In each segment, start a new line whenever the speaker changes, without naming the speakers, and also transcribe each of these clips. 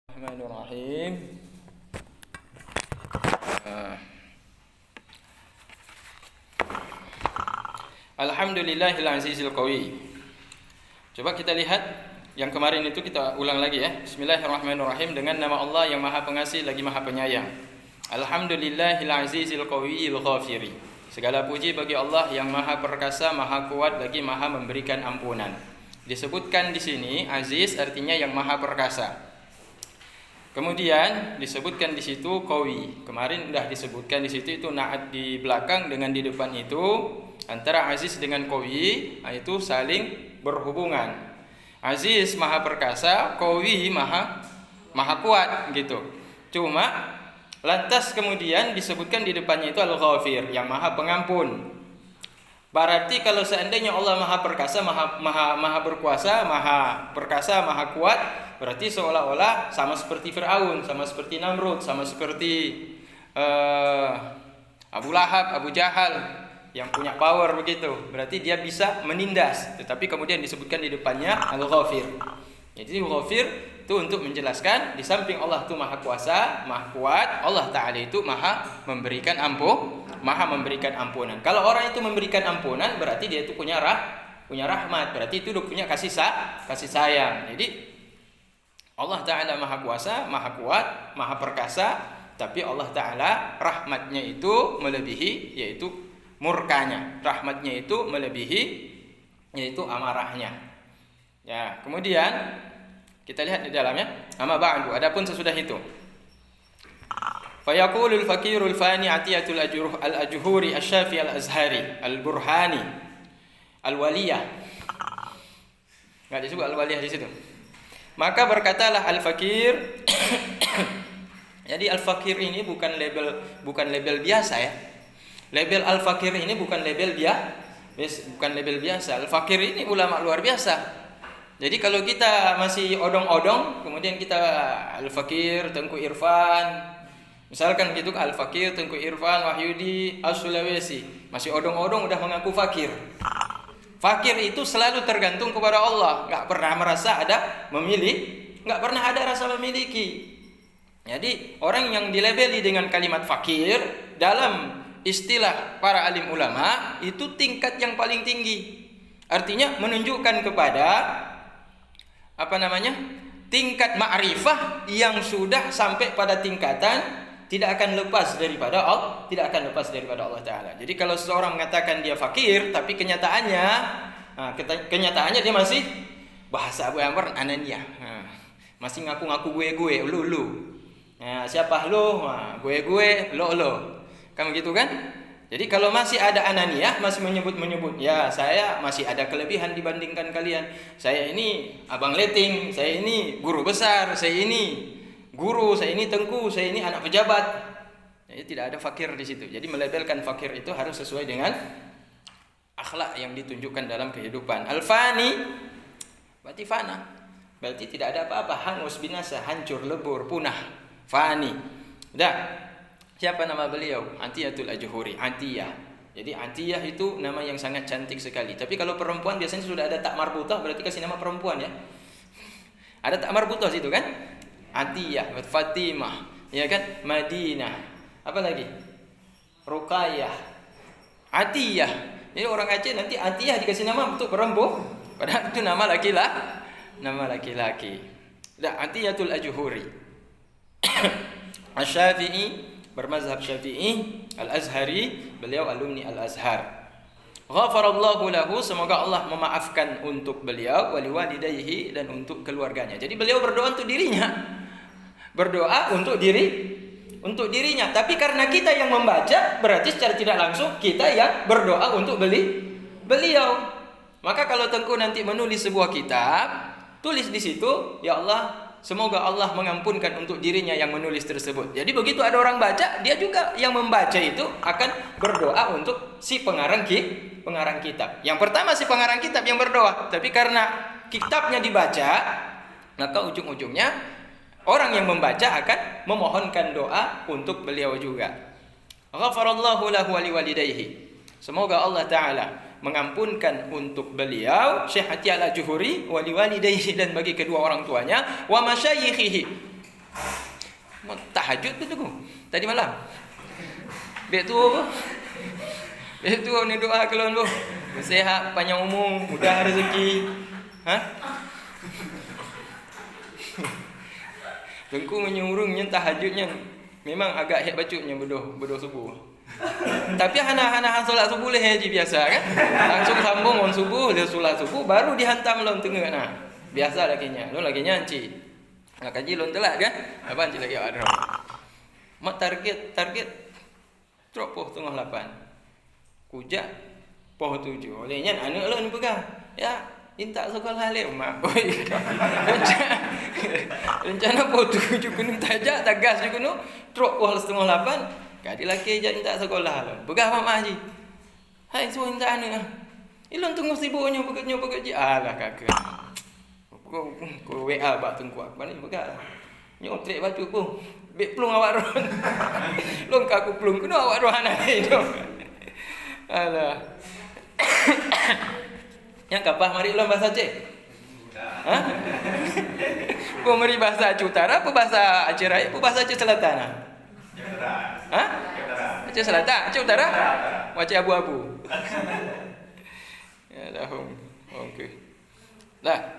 Bismillahirrahmanirrahim. Alhamdulillahil azizil qawi. Coba kita lihat yang kemarin itu, kita ulang lagi ya. Bismillahirrahmanirrahim, dengan nama Allah yang Maha Pengasih lagi Maha Penyayang. Alhamdulillahil azizil qawiyil ghafiri. Segala puji bagi Allah yang Maha Perkasa, Maha Kuat lagi Maha memberikan ampunan. Disebutkan di sini aziz artinya yang Maha Perkasa. Kemudian disebutkan di situ qawi. Kemarin sudah disebutkan di situ, itu na'at di belakang dengan di depan itu, antara aziz dengan qawi itu saling berhubungan. Aziz Maha Perkasa, qawi Maha Kuat gitu. Cuma lantas kemudian disebutkan di depannya itu Al-Ghafir, yang Maha Pengampun. Berarti kalau seandainya Allah Maha Perkasa, Maha Berkuasa, Maha Perkasa, Maha Kuat, berarti seolah-olah sama seperti Fir'aun, sama seperti Namrud, sama seperti Abu Lahab, Abu Jahal yang punya power begitu. Berarti dia bisa menindas. Tetapi kemudian disebutkan di depannya Al-Ghafir. Jadi Al-Ghafir itu untuk menjelaskan di samping Allah itu Maha Kuasa, Maha Kuat, Allah Ta'ala itu Maha memberikan ampunan. Kalau orang itu memberikan ampunan, berarti dia itu punya rahmat, berarti itu punya kasih sayang. Jadi Allah Ta'ala Maha Kuasa, Maha Kuat, Maha Perkasa, tapi Allah Ta'ala rahmatnya itu melebihi, yaitu murkanya. Rahmatnya itu melebihi, yaitu amarahnya. Ya, kemudian kita lihat di dalamnya. Amma ba'du, adapun sesudah itu. Fa yaqulul fakirul fani atiyatul al-ajhuri asy-syafi al-azhari al-burhani al-waliyah. Enggak disebut al-waliyah di situ. Maka berkatalah al-fakir. Jadi al-fakir ini bukan label biasa ya. Label al-fakir ini bukan label biasa. Al-fakir ini ulama luar biasa. Jadi kalau kita masih odong-odong, kemudian kita al-fakir Tengku Irfan, misalkan gitu, al-fakir Tengku Irfan Wahyudi As-Sulawesi, masih odong-odong udah mengaku fakir. Fakir itu selalu tergantung kepada Allah, nggak pernah merasa ada nggak pernah ada rasa memiliki. Jadi orang yang dilabeli dengan kalimat fakir dalam istilah para alim ulama itu tingkat yang paling tinggi. Artinya menunjukkan kepada tingkat ma'rifah yang sudah sampai pada tingkatan tidak akan lepas daripada Allah Ta'ala. Jadi kalau seseorang mengatakan dia fakir, tapi kenyataannya dia masih, bahasa Abu Amr anania, masih ngaku-ngaku gue, lu. Nah, siapa lu? Gue, lo. Kan begitu kan? Jadi kalau masih ada ananiyah, masih menyebut, ya saya masih ada kelebihan dibandingkan kalian. Saya ini abang leting, saya ini guru besar, saya ini guru, saya ini tengku, saya ini anak pejabat. Jadi tidak ada fakir di situ. Jadi melabelkan fakir itu harus sesuai dengan akhlak yang ditunjukkan dalam kehidupan. Al-fani berarti fana. Berarti tidak ada apa-apa, hangus, binasa, hancur, lebur, punah. Fani. Udah. Siapa nama beliau? Atiyatul Ajhuri, Atiyah. Jadi Atiyah itu nama yang sangat cantik sekali. Tapi kalau perempuan biasanya sudah ada tak marbutah, berarti kasih nama perempuan ya. Ada tak marbutah situ kan? Atiyah, Fatimah, ya kan? Madinah. Apa lagi? Ruqayyah. Atiyah. Jadi orang Aceh nanti Atiyah dikasih nama untuk perempuan, padahal itu nama laki-laki. Dah, Atiyatul Ajhuri. Asy-Syafi'i, bermazhab Syafi'i, Al-Azhari, beliau alumni Al-Azhar. Ghafarallahu lahu, semoga Allah memaafkan untuk beliau, wali walidayhi, dan untuk keluarganya. Jadi beliau berdoa untuk dirinya. Berdoa untuk dirinya. Tapi karena kita yang membaca, berarti secara tidak langsung kita yang berdoa untuk beliau. Maka kalau Tengku nanti menulis sebuah kitab, tulis di situ, ya Allah, semoga Allah mengampunkan untuk dirinya yang menulis tersebut. Jadi begitu ada orang baca, dia juga yang membaca itu akan berdoa untuk si pengarang kitab. Yang pertama si pengarang kitab yang berdoa, tapi karena kitabnya dibaca, maka ujung-ujungnya orang yang membaca akan memohonkan doa untuk beliau juga. Ghafarallahu lahu wa liwalidayhi. Semoga Allah Ta'ala mengampunkan untuk beliau Syekh Atiyah Al-Ajhuri wa liwalidayhi, dan bagi kedua orang tuanya, wa masyayikhihi, Tahajud tu tu. Tadi malam. Bek tu apa? Bek tu ni doa kelon lu. Sihat, panjang umur, mudah rezeki. Tengku menyurungnya tahajudnya memang agak hek bacutnya berdoa subuh. Tapi hana solat subuh leh je biasa kan. Langsung sambung on subuh, dia solat subuh baru dihantam lon tengah nah. Biasa lakinya. Lon lakinya encik. Nak kaji lon telat kan? Apa encik lagi ada. Mak target drop poh tengah 8. Kujak poh 7. Olehnya anak lon pegang. Ya, minta sekolah le mak. Oi. Rencana poh 7 kena tajak tagas juga no. Drop poh setengah 8. Kadi laki je minta sekolah lon. Pegang mak haji. Hai suruh minta anak. Ilon tunggu sibuknya bekerja. Alah kakak. Kau WA bak tengkuak. Mana ni pegang. Nyotrek baju pun. Bek pelung awak ron. Long kaku pelung kena awak ron anak itu. Alah. Yang kapah mari lon bahasa Aceh. Kau mari bahasa Aceh Utara apa bahasa Aceh Raya apa bahasa Aceh Selatan? Aceh Selatan, Aceh Utara? Aceh abu-abu. Ya dah. Okey. Dah.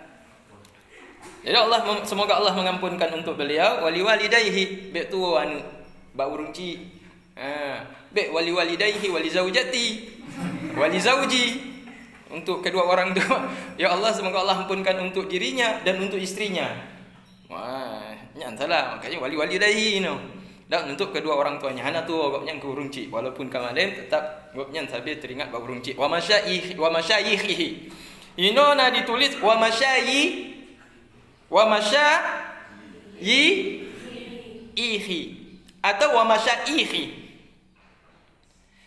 Jadi semoga Allah mengampunkan untuk beliau wali walidayhi bek tu anu bak urungci. Bek wali walidayhi wali zaujati wali zauji untuk kedua orang tua. Ya Allah semoga Allah ampunkan untuk dirinya dan untuk istrinya. Wah, nyantalah makanya wali walidayhi no. Dan untuk kedua orang tuanya hana tu gopnya ke urungci walaupun kamalen tetap gopnya sambil teringat bak urungci. Wa masyayikhi. Ino na ditulis wa masyayihi atau wa masyaihi.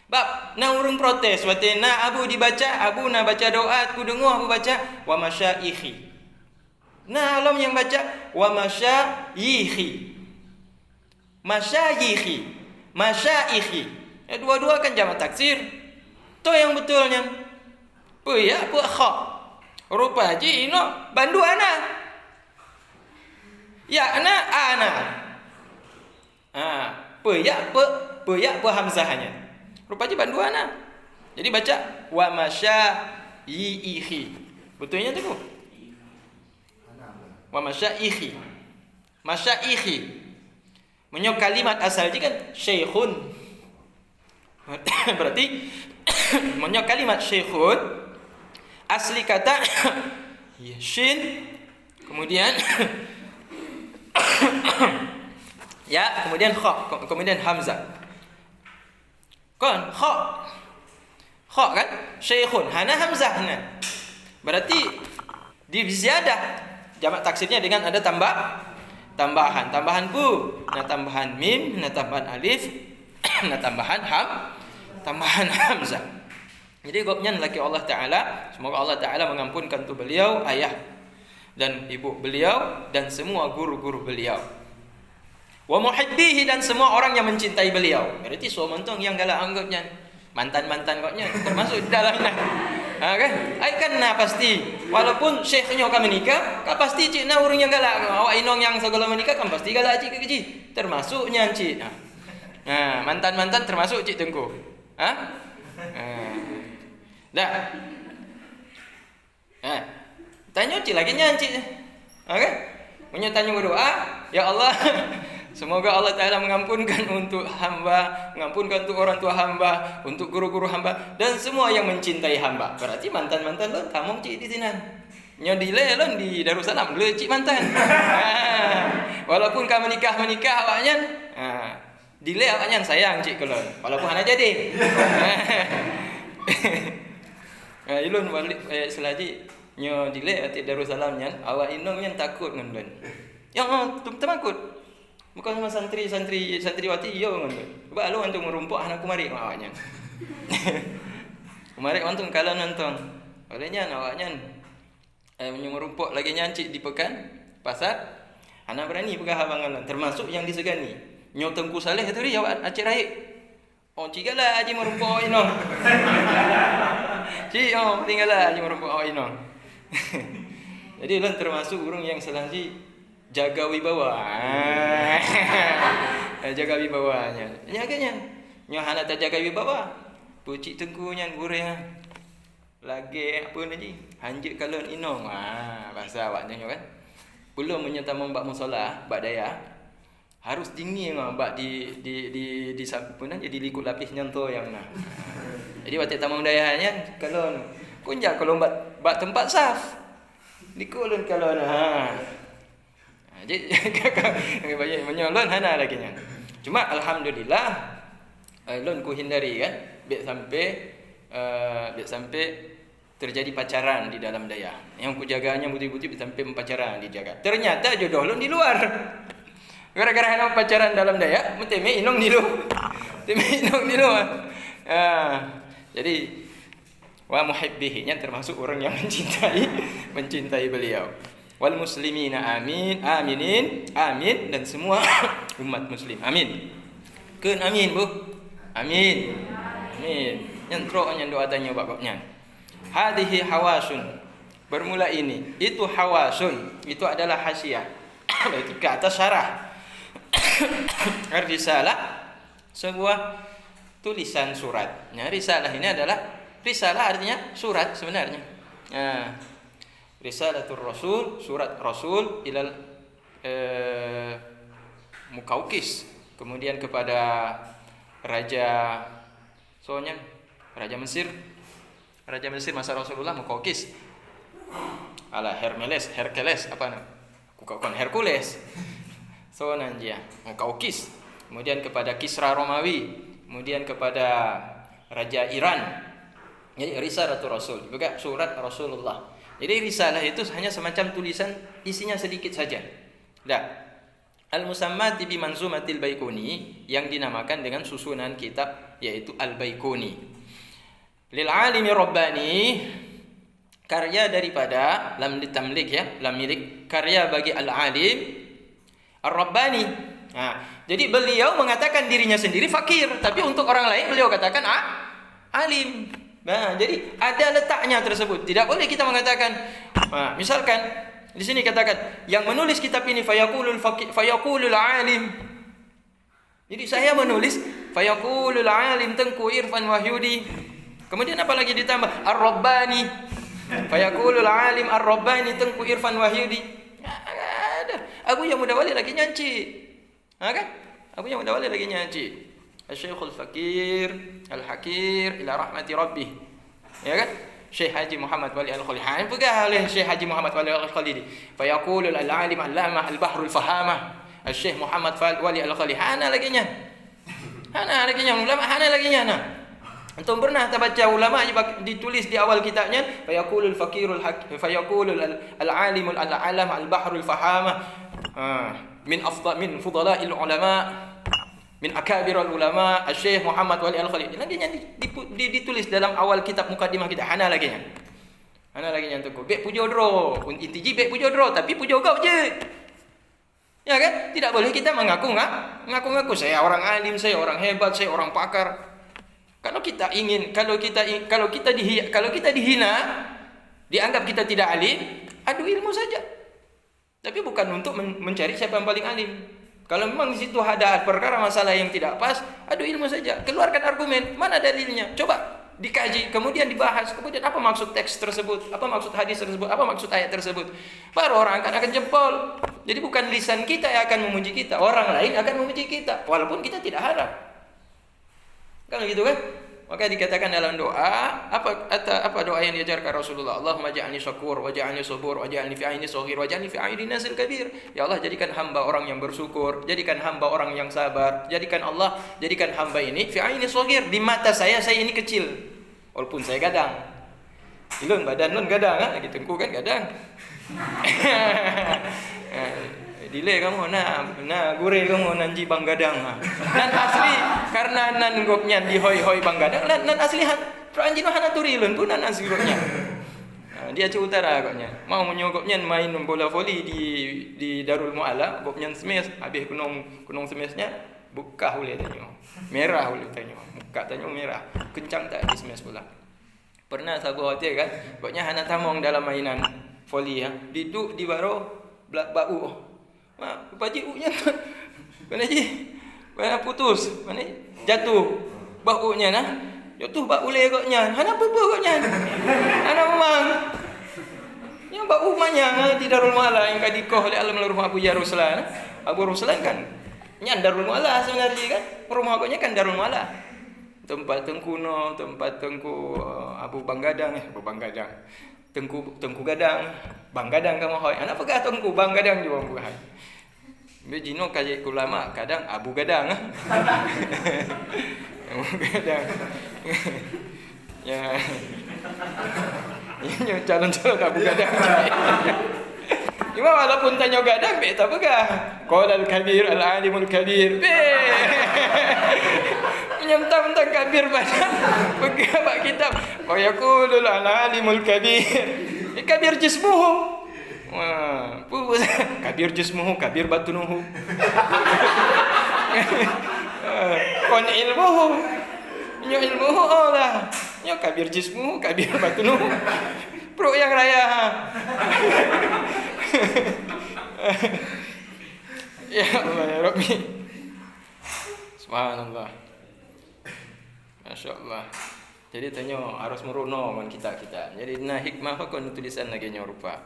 Bab na urung protes wate na abu dibaca abu na baca doa ku dengar abu baca wa masyaihi. Nah alam yang baca wa masyayihi. Masyaihi. Ya, dua-dua kan jamak taksir. Tu yang betulnya. Pe ya pe kha. Rupa ji ino bandu ana. Ya ana. Pe ya pe hamzahnya. Rupa ji bandu ana. Jadi baca wa masyaihi. Betulnya tu. Wa masyaihi. Masyaihi. Menyo kalimat asal je kan syekhun. Berarti menyo kalimat syekhun asli kata shin kemudian ya kemudian kha kemudian hamzah. Kan kha kan syekhun hana hamzahna. Berarti di ziyadah jamak taksirnya dengan ada tambahan bu, na tambahan mim, na tambahan alif, na tambahan hamzah. Jadi gopnya laki Allah Taala, semoga Allah Taala mengampunkan tu beliau, ayah dan ibu beliau dan semua guru-guru beliau. Wa muhibbihi dan semua orang yang mencintai beliau. Berarti semua mentong yang galak anggapnya mantan-mantan gopnya termasuk di dalamnya. Kan? Ai kan nah pasti walaupun syekhnya kami menikah, kan pasti cik na urang yang galak. Awak inong yang segala menikah kan pasti galak cik ke cik. Termasuknya cik. Mantan-mantan termasuk cik Tengku. Dah. Tanya cik lagi cik. Okey. Punya tanya berdoa, ya Allah semoga Allah Ta'ala mengampunkan untuk hamba, mengampunkan untuk orang tua hamba, untuk guru-guru hamba dan semua yang mencintai hamba. Berarti mantan-mantan lo tamong cik di sini. Nyo dile lo di Darussalam le cik mantan. Walaupun kamu menikah awaknya, dile awaknya sayang cik kelon. Walaupun hana jadi. Ilun balik selaji nyo dile ati Darussalam nyan, awak inong nyan takut ngendon. Yang temakut. Bukan sama santriwati yo ngono. Coba lu antum merumpuk anak kumari awaknya. Kumari antum kalau nonton. Olehnya awaknya merumpuk lagi nyancik di pekan pasar. Anak berani pegang abangan termasuk yang disegani. Nyo Tengku Saleh tu ri awak Aceh Raik. Oh cigala aji merumpuk ino. Tinggallah aji merumpuk awak ino. Jadi lu termasuk urang yang selanji jaga wibawa. Jaga wibawanya. Nyaganya. Nyo hana tak jaga wibawa. Pucik tengkunya goreng. Lagi apa ni? Hanjit kalon inong. Bahasa awaknya kan. Belum menyata membak musola, bak daya. Harus dingin bak di sampuna jadi likut lapis nyanto yang nah. Jadi waktu tamang dayanya kalon kunjak kalau bak tempat saf. Dikulun kalon jadi banyak menyolon hana lagi nya. Cuma alhamdulillah lon ku hindari kan biar sampai terjadi pacaran di dalam daya. Yang ku jaganya betul-betul sampai pacaran dijaga. Ternyata jodoh lon di luar. Gara-gara hana pacaran dalam daya, meteme inong nilu. Teme inong nilu. Jadi wa muhibbihinya termasuk orang yang mencintai beliau. Wal muslimina aminin dan semua umat muslim amin. Keun amin bu. Amin. Nyentro nya doa tanya bakopnya. Hadhihi hawasun. Bermula ini itu hawasun, itu adalah hasiah. Itu ke atas syarah. Risalah sebuah tulisan surat. Nah, risalah ini adalah risalah artinya surat sebenarnya. Risalatul Rasul, surat Rasul ilal Mukaukis, kemudian kepada Raja Mesir masa Rasulullah Mukaukis. Hercules apa nama? Bukan Hercules. Dia Mukaukis. Kemudian kepada Kisra Romawi, kemudian kepada Raja Iran. Jadi Risalatul Rasul, juga surat Rasulullah. Jadi risalah itu hanya semacam tulisan, isinya sedikit saja. Al-musammati bi manzumatil Baikuni, yang dinamakan dengan susunan kitab yaitu Al-Baikuni. Lil alimi rabbani, karya daripada lam ditamlik ya, lam milik, karya bagi al-alim ar-rabbani. Jadi beliau mengatakan dirinya sendiri fakir, tapi untuk orang lain beliau katakan alim. Jadi ada letaknya tersebut. Tidak boleh kita mengatakan misalkan di sini katakan yang menulis kitab ini fayaqulul alim. Jadi saya menulis fayaqulul alim Tengku Irfan Wahyudi. Kemudian apa lagi ditambah ar-rabbani. Fayaqulul alim ar-rabbani Tengku Irfan Wahyudi. Ada. Abu yang muda wali lagi nyanci. Kan? Abu yang muda wali lagi nyanci. Syekhul Fakir Al-Hakir ila rahmati rabbih. Ya kan? Syekh Haji Muhammad Wali Al-Khalidi. Pegah oleh Syekh Haji Muhammad Wali Al-Khalidi. Fa yaqulu al-alim allamah al-bahrul fahamah. Syekh Muhammad Wali Al-Khalidi. Hana laginya. Ulama hana laginya nah. Antum pernah baca ulama ditulis di awal kitabnya fa yaqulu al-fakirul fa yaqulu al-alim al-allamah al-bahrul fahamah. Min fudala'il ulama. Min akabirul ulama Syekh Muhammad Wali Al-Khalidi. Laginya ditulis dalam awal kitab mukadimah kita. Hana laginya untuk bek pujo dro. Intiji bek pujo dro tapi pujo kau je. Ya kan? Tidak boleh kita mengaku saya orang alim, saya orang hebat, saya orang pakar. Kalau kita dihina, dianggap kita tidak alim, adu ilmu saja. Tapi bukan untuk mencari siapa yang paling alim. Kalau memang di situ ada perkara masalah yang tidak pas, adu ilmu saja. Keluarkan argumen, mana dalilnya? Coba dikaji, kemudian dibahas. Kemudian apa maksud teks tersebut? Apa maksud hadis tersebut? Apa maksud ayat tersebut? Baru orang akan jempol. Jadi bukan lisan kita yang akan memuji kita, orang lain akan memuji kita, walaupun kita tidak harap. Kalau gitu kan? Maka dikatakan dalam doa, apa doa yang diajarkan Rasulullah? Allahumma ja'alni syakur, wa ja'alni sabur, wa ja'alni fi aini shaghir, wa ja'alni fi aini nasil kabir. Ya Allah, jadikan hamba orang yang bersyukur, jadikan hamba orang yang sabar, jadikan hamba ini fi aini shaghir, di mata saya ini kecil. Walaupun saya gadang. Ilun badan lun gadang, gitu engku kan gadang. Dile kamu gure kamu nanji bang gadang. Nan asli karena nan gopnya di hoi bang gadang. Nan asli anjing hana turilun pun nan asli gopnya. Dia Aceh Utara gopnya. Mau menyogopnya main bola voli di Darul Muala, gopnya semes habis kunung semesnya buka oleh tanya. Merah oleh tanya. Muka tanya merah. Kencang tak di semes bola. Pernah sabu hotel kan, gopnya hana tamong dalam mainan voli ya. Duduk di baro bau. Paji unya Mana ji? Mana putus? Mana jatuh baunya nah? Jatuh bau le koknya. Hana apa koknya? Hana memang. Yang bau manya di Darul Mualla yang kadikoh oleh almarhum Abu Ruslan. Abu Ruslan kan nya Darul Mualla sebenarnya kan. Rumah koknya kan Darul Mualla. Tempat Tengkuno, tempat Tengku Abu Banggadang, Abu Banggadang. Tengku Gadang, Bang Gadang kamu hoy. Anak pegah Tengku Bang Gadang juga bukan. Bejino kaje ulama kadang Abu Gadang. Abu Gadang. Ya. Ini calon-calon Abu Gadang. Cuma walaupun tanya Gadang beta pegah. Qolal kabir al-alimul kabir. Mentang-mentang kabir badan pegah bak kitab. Wa yaqulul alimul kabir. Kabir jismuhu. Wah, kabir jismuhu, kabir batunuhu. Kon ilmuhu. Nyo ilmuhu Allah. Nyo kabir jismuhu, kabir batunuhu. Pro yang raya. Ya Allah ya Rabbi. Subhanallah. Masya Allah. Jadi tanya harus meruno man kita. Jadi nah hikmah apa kon tulisan lagi rupa.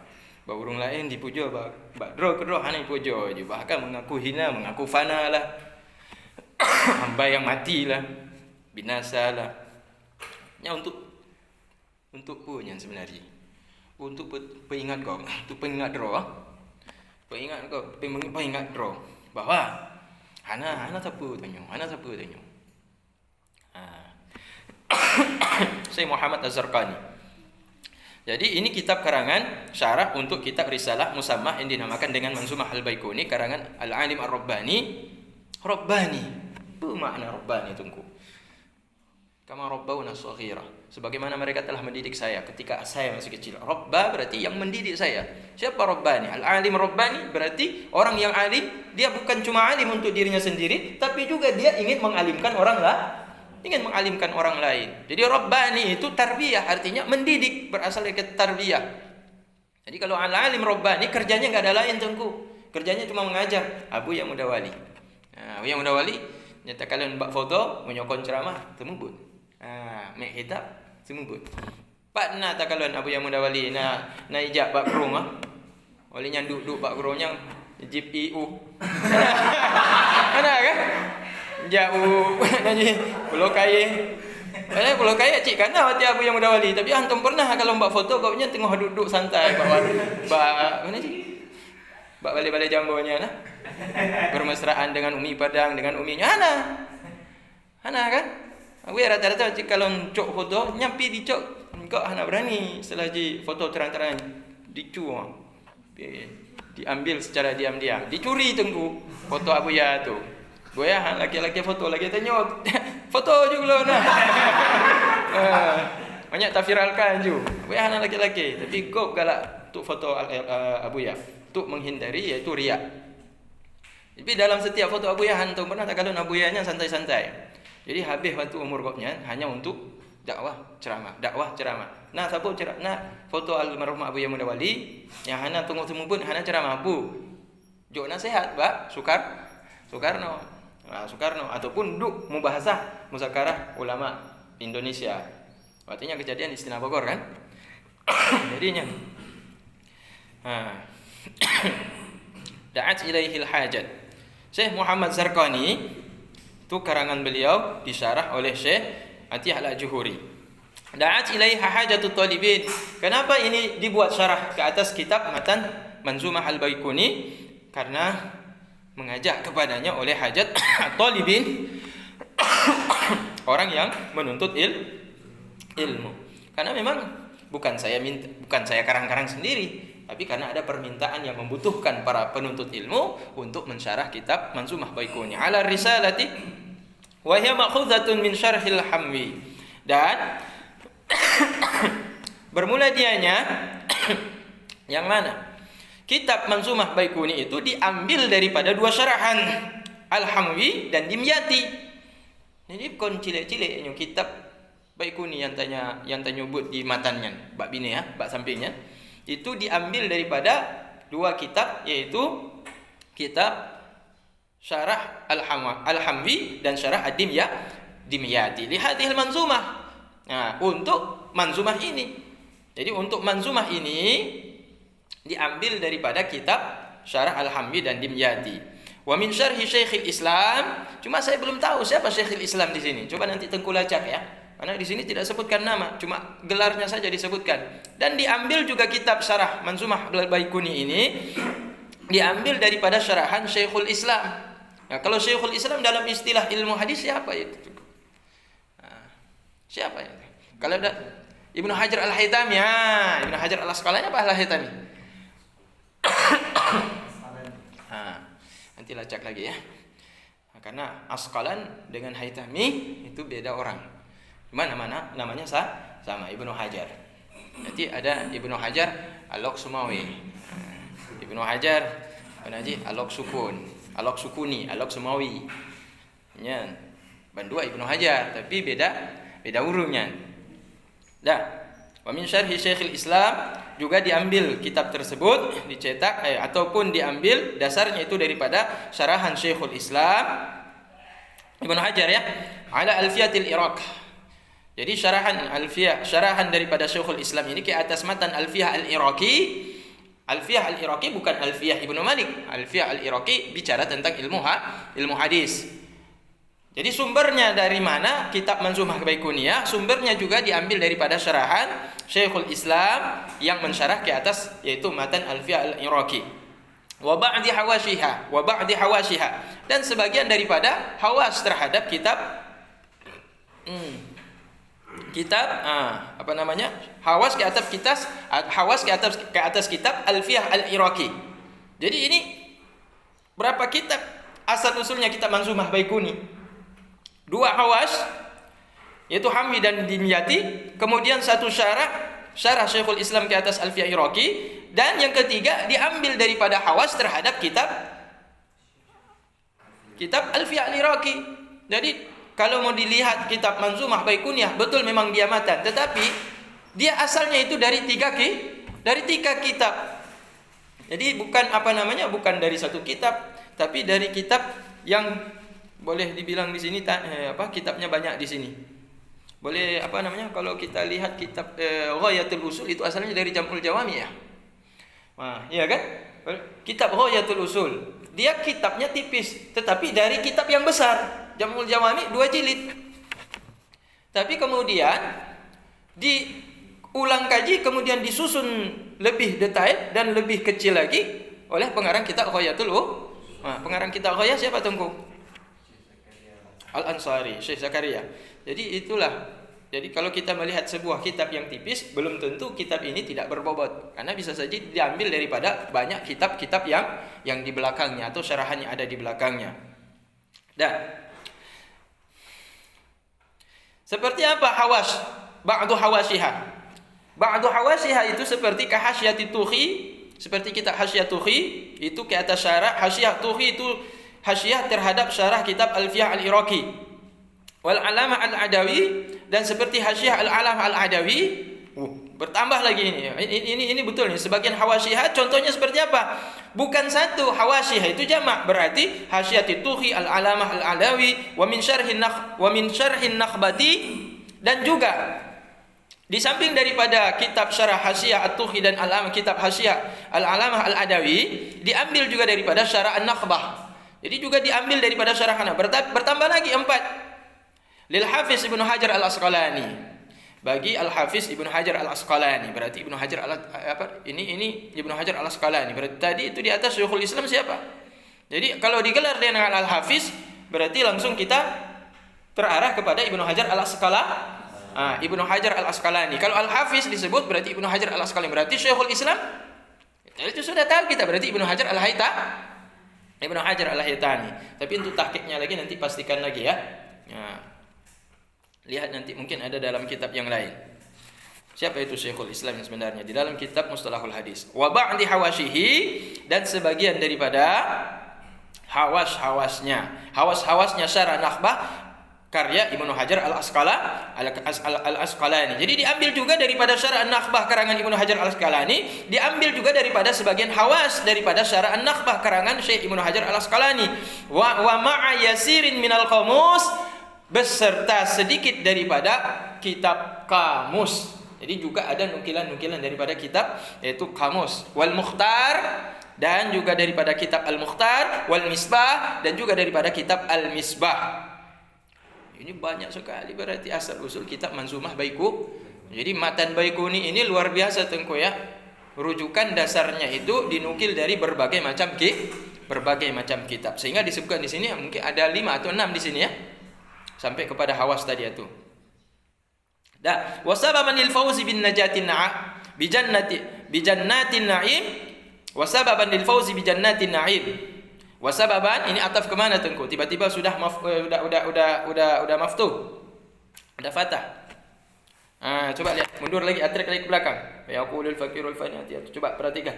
Baurung lain dipuja bak dro kedro hana dipuja je. Bahkan mengaku hina, mengaku fana lah. Hamba yang mati lah. Binasa lah. Ya untuk punya sebenarnya. Untuk pengingat kau, untuk pengingat dro. Pengingat dro bahwa hana siapa tanya. Saya Muhammad Az-Zarqani. Jadi ini kitab karangan syarah untuk kitab risalah musammah yang dinamakan dengan Manzumah Al-Baikuni karangan Al-Alim Ar-Rabbani. Rabbani. Apa makna Rabbani tunggu? Kama rabbawna shaghira. Sebagaimana mereka telah mendidik saya ketika saya masih kecil. Rabba berarti yang mendidik saya. Siapa Rabbani? Al-Alim Rabbani berarti orang yang alim, dia bukan cuma alim untuk dirinya sendiri, tapi juga dia ingin mengalimkan orang lain. Jadi Rabbani itu tarbiyah, artinya mendidik, berasal dari tarbiyah. Jadi kalau al-alim Rabbani kerjanya enggak ada lain tengku. Kerjanya cuma mengajar. Abu yang muda wali. Abu yang muda wali nyata kalian mbak foto menyokong ceramah temubut. Mek hitab temubut. Pak na tak kalian Abu yang muda wali na ijab bak rumah. Walinya duduk bak rumahnya jip IU. Mana kan? Jauh nanti Pulau Kaya. Pulau Kaya cik kan hati Abu yang muda wali. Tapi antum pernah kalau mbak foto kau nya tengah duduk santai bak mana sih? Bak balai-balai jambonya nah. Bermesraan dengan Umi Padang, dengan uminya Hana kan? Abu ya rata-rata cik kalau cok foto nyampi di cok. Kau hana berani setelah di foto terang-terang dicu. Diambil secara diam-diam. Dicuri tengku foto Abu ya tu. Goyah laki-laki foto lagi tanya foto juga nah. Banyak tak viralkan juga. Goyah laki-laki tapi kok galak untuk foto Abu ya untuk menghindari yaitu riak. Tapi dalam setiap foto Abu ya hantu pernah tak kalau Abu ya nya santai-santai. Jadi habis waktu umur kopnya hanya untuk dakwah ceramah. Nah siapa ceramah? Nah foto almarhum Abu ya muda wali yang hana tunggu pun hana ceramah Abu. Jok nasihat Pak Soekarno ataupun duk mubahasah muzakarah ulama Indonesia. Artinya kejadian di Istana Bogor kan? Jadinya Da'at ilaihil hajat. Syekh Muhammad Zarqani itu karangan beliau disyarah oleh Syekh Atiyah Al-Juhuri. Da'at ilaiha hajatut talibin. Kenapa ini dibuat syarah ke atas kitab matan Manzumah Al-Baikuni? Karena mengajak kepadanya oleh hajat talibin orang yang menuntut ilmu. Karena memang bukan saya karang-karang sendiri, tapi karena ada permintaan yang membutuhkan para penuntut ilmu untuk mensyarah kitab Manzumah Baikuni ala risalati wa hiya ma'khuzatun min syarhil Hamwi. Dan bermula dianya yang mana? Kitab Manzumah Baikuni itu diambil daripada dua syarahan Al-Hamwi dan Dimyati. Jadi kon cilik-cilik yang kitab Baikuni yang tanya nyebut di matannya, bab bini ya, bab sampingnya. Itu diambil daripada dua kitab yaitu kitab syarah Al-Hamwi dan syarah Ad-Dimyati li hadhil manzumah. Nah, untuk manzumah ini. Jadi untuk manzumah ini diambil daripada kitab syarah Al-Hamwi dan Dimyati. Wa min syarhi Syekhul Islam, cuma saya belum tahu siapa Syekhul Islam di sini. Coba nanti Tengku lacak ya. Karena di sini tidak sebutkan nama, cuma gelarnya saja disebutkan. Dan diambil juga kitab syarah Manzumah Al-Baikuni ini diambil daripada syarahan Syekhul Islam. Nah, kalau Syekhul Islam dalam istilah ilmu hadis siapa itu? Nah, siapa itu? Kalau ada Ibnu Hajar Al-Haytami, ya, Ibnu Hajar Al-Asqalani apa Al-Haytami? Nah, nanti lacak lagi ya. Nah, karena Asqalan dengan Haytami itu beda orang. Cuma namanya sama Ibnu Hajar. Nanti ada Ibnu Hajar Al-Sumawi. Ibnu Hajar Al-Sukuni, Al-Sumawi. Ya, bandua Ibnu Hajar, tapi beda urungnya. Dah, wa min syarhi Syekhul Islam juga diambil kitab tersebut dicetak ataupun diambil dasarnya itu daripada syarahan Syekhul Islam Ibnu Hajar ya, ala Alfiyatil Iraq. Jadi syarahan daripada Syekhul Islam ini ke atas matan Alfiyah Al-Iraqi. Alfiyah Al-Iraqi bukan Alfiyah Ibnu Malik. Alfiyah Al-Iraqi bicara tentang ilmu hadis. Jadi sumbernya dari mana? Kitab Manzumah Baikuniyah, sumbernya juga diambil daripada syarahan Syekhul Islam yang mensyarah ke atas yaitu matan Alfiyah Al-Iraqi. Wa ba'di hawashiha dan sebagian daripada hawas terhadap kitab hawas ke atas kitab Alfiyah Al-Iraqi. Jadi ini berapa kitab asal usulnya kitab Manzumah Baikuni? 2 hawas yaitu Hamwi dan Dimyati, kemudian 1 syarah Syekhul Islam ke atas Alfiyah Iraqi, dan yang ketiga diambil daripada hawas terhadap kitab Alfiyah Al-Iraqi. Jadi kalau mau dilihat kitab Manzumah Baikuniyah betul memang dia matan, tetapi dia asalnya itu dari 3 kitab. Jadi bukan dari 1 kitab, tapi dari kitab yang boleh dibilang di sini kitabnya banyak di sini. Boleh kalau kita lihat kitab Ghayatul Usul itu asalnya dari Jam'ul Jawami ya. Nah, iya kan? Kitab Ghayatul Usul, dia kitabnya tipis, tetapi dari kitab yang besar, Jam'ul Jawami 2 jilid. Tapi kemudian diulang kaji, kemudian disusun lebih detail dan lebih kecil lagi oleh pengarang kitab Ghayatul Usul. Nah, pengarang kitab Ghayah siapa Tengku? Al-Ansari, Syekh Zakaria. Jadi itulah. Jadi kalau kita melihat sebuah kitab yang tipis, belum tentu kitab ini tidak berbobot, karena bisa saja diambil daripada banyak kitab-kitab yang di belakangnya atau syarahannya ada di belakangnya. Dan seperti apa hawas? Ba'du hawashiha itu seperti Hasyiyati Tuhi, seperti kitab Hasyiyah Tuhi itu ke atas syarah Hasyiyah Tuhi itu hasyiyah terhadap syarah kitab Alfiyah Al-Iraqi. Wal Alamah Al-Adawi, dan seperti hasyiyah Al-Alamah Al-Adawi. Bertambah lagi ini betul nih. Sebagian hawasyiah contohnya seperti apa? Bukan 1 hawasyiah itu jamak, berarti hasyiyati Tuhi, Al-Alamah Al-Adawi, wa min syarhin Nakhbati, dan juga di samping daripada kitab syarah hasyiyah At-Tuhi dan kitab hasyiyah Al-Alamah Al-Adawi, diambil juga daripada syarah An-Nakhbah. Jadi juga diambil daripada syarahana. Bertambah lagi 4. Lil Hafiz Ibnu Hajar Al-Asqalani. Bagi Al-Hafiz Ibnu Hajar Al-Asqalani. Berarti Ibnu Hajar ini Ibnu Hajar Al-Asqalani. Berarti tadi itu di atas Syekhul Islam siapa? Jadi kalau digelar dengan Al-Hafiz, berarti langsung kita terarah kepada Ibnu Hajar Al-Asqalani. Ibnu Hajar Al-Asqalani. Kalau Al-Hafiz disebut berarti Ibnu Hajar Al-Asqalani. Berarti Syekhul Islam. Itu sudah tahu kita, berarti Ibnu Hajar Ibnu Hajar Al-Haytani. Tapi untuk tahqiqnya lagi nanti pastikan lagi ya. Lihat nanti mungkin ada dalam kitab yang lain. Siapa itu Syekhul Islam yang sebenarnya? Di dalam kitab Mustalahul Hadis. Wa ba'di hawashihi, dan sebagian daripada hawas-hawasnya syarah Nakhbah karya Ibnu Hajar Al-Asqalani. Jadi diambil juga daripada Syarah An-Nakhbah karangan Ibnu Hajar Al-Asqalani, diambil juga daripada sebagian hawas daripada Syarah An-Nakhbah karangan Syekh Ibnu Hajar Al-Asqalani. Wa ma'a yasirin minal qamus, beserta sedikit daripada kitab kamus. Jadi juga ada nukilan-nukilan daripada kitab yaitu kamus. Wal Mukhtar, dan juga daripada kitab Al-Mukhtar, wal Misbah, dan juga daripada kitab Al-Misbah. Ini banyak sekali berarti asal usul kitab Manzumah Baiku. Jadi matan Baikuni ini luar biasa Tengku ya. Rujukan dasarnya itu dinukil dari berbagai macam kitab. Sehingga disebutkan di sini mungkin ada 5 atau 6 di sini ya. Sampai kepada hawas tadi itu. Da wasababan lil fawzi bin najatin bi jannatin na'im, wasababan lil fawzi bi jannatin na'im. Wasababan ini ataf ke mana Tengku? Tiba-tiba sudah maftuh. Udah fatah. Coba lihat, mundur lagi, atrik lagi ke belakang. Ya aqulul faqirul fani. Coba perhatikan.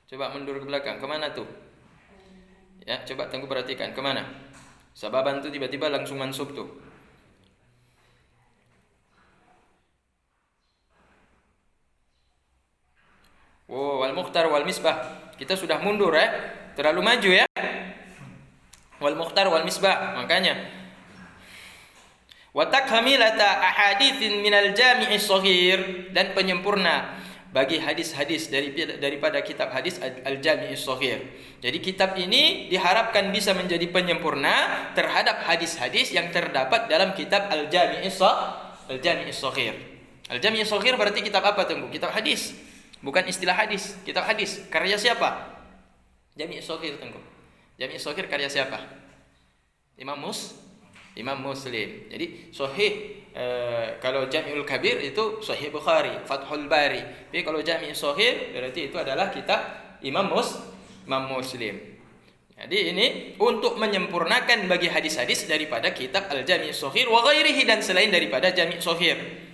Coba mundur ke belakang. Kemana tuh? Ya, coba Tengku perhatikan kemana. Sababan tuh tiba-tiba langsung mansub tuh. Oh, wal Mukhtar wal Misbah. Kita sudah mundur ya. Terlalu maju ya. Wal Mukhtar wal Misbah. Makanya wa takhamilata ahaditsin minal jami'is shaghir, dan penyempurna bagi hadis-hadis daripada kitab hadis Al-Jami'is Shaghir. Jadi kitab ini diharapkan bisa menjadi penyempurna terhadap hadis-hadis yang terdapat dalam kitab Al-Jami'is Shaghir. Al-Jami'is Shaghir berarti kitab apa Tengku? Kitab hadis. Bukan istilah hadis, kitab hadis. Karya siapa? Jami' Shaghir Tengku. Jami' Shaghir karya siapa? Imam Muslim. Jadi sahih kalau Jami'ul Kabir itu Sahih Bukhari, Fathul Bari. Tapi kalau Jami' Shaghir berarti itu adalah kitab Imam Muslim. Jadi ini untuk menyempurnakan bagi hadis-hadis daripada kitab Al-Jami' Shaghir wa ghairihi, dan selain daripada Jami' Shaghir.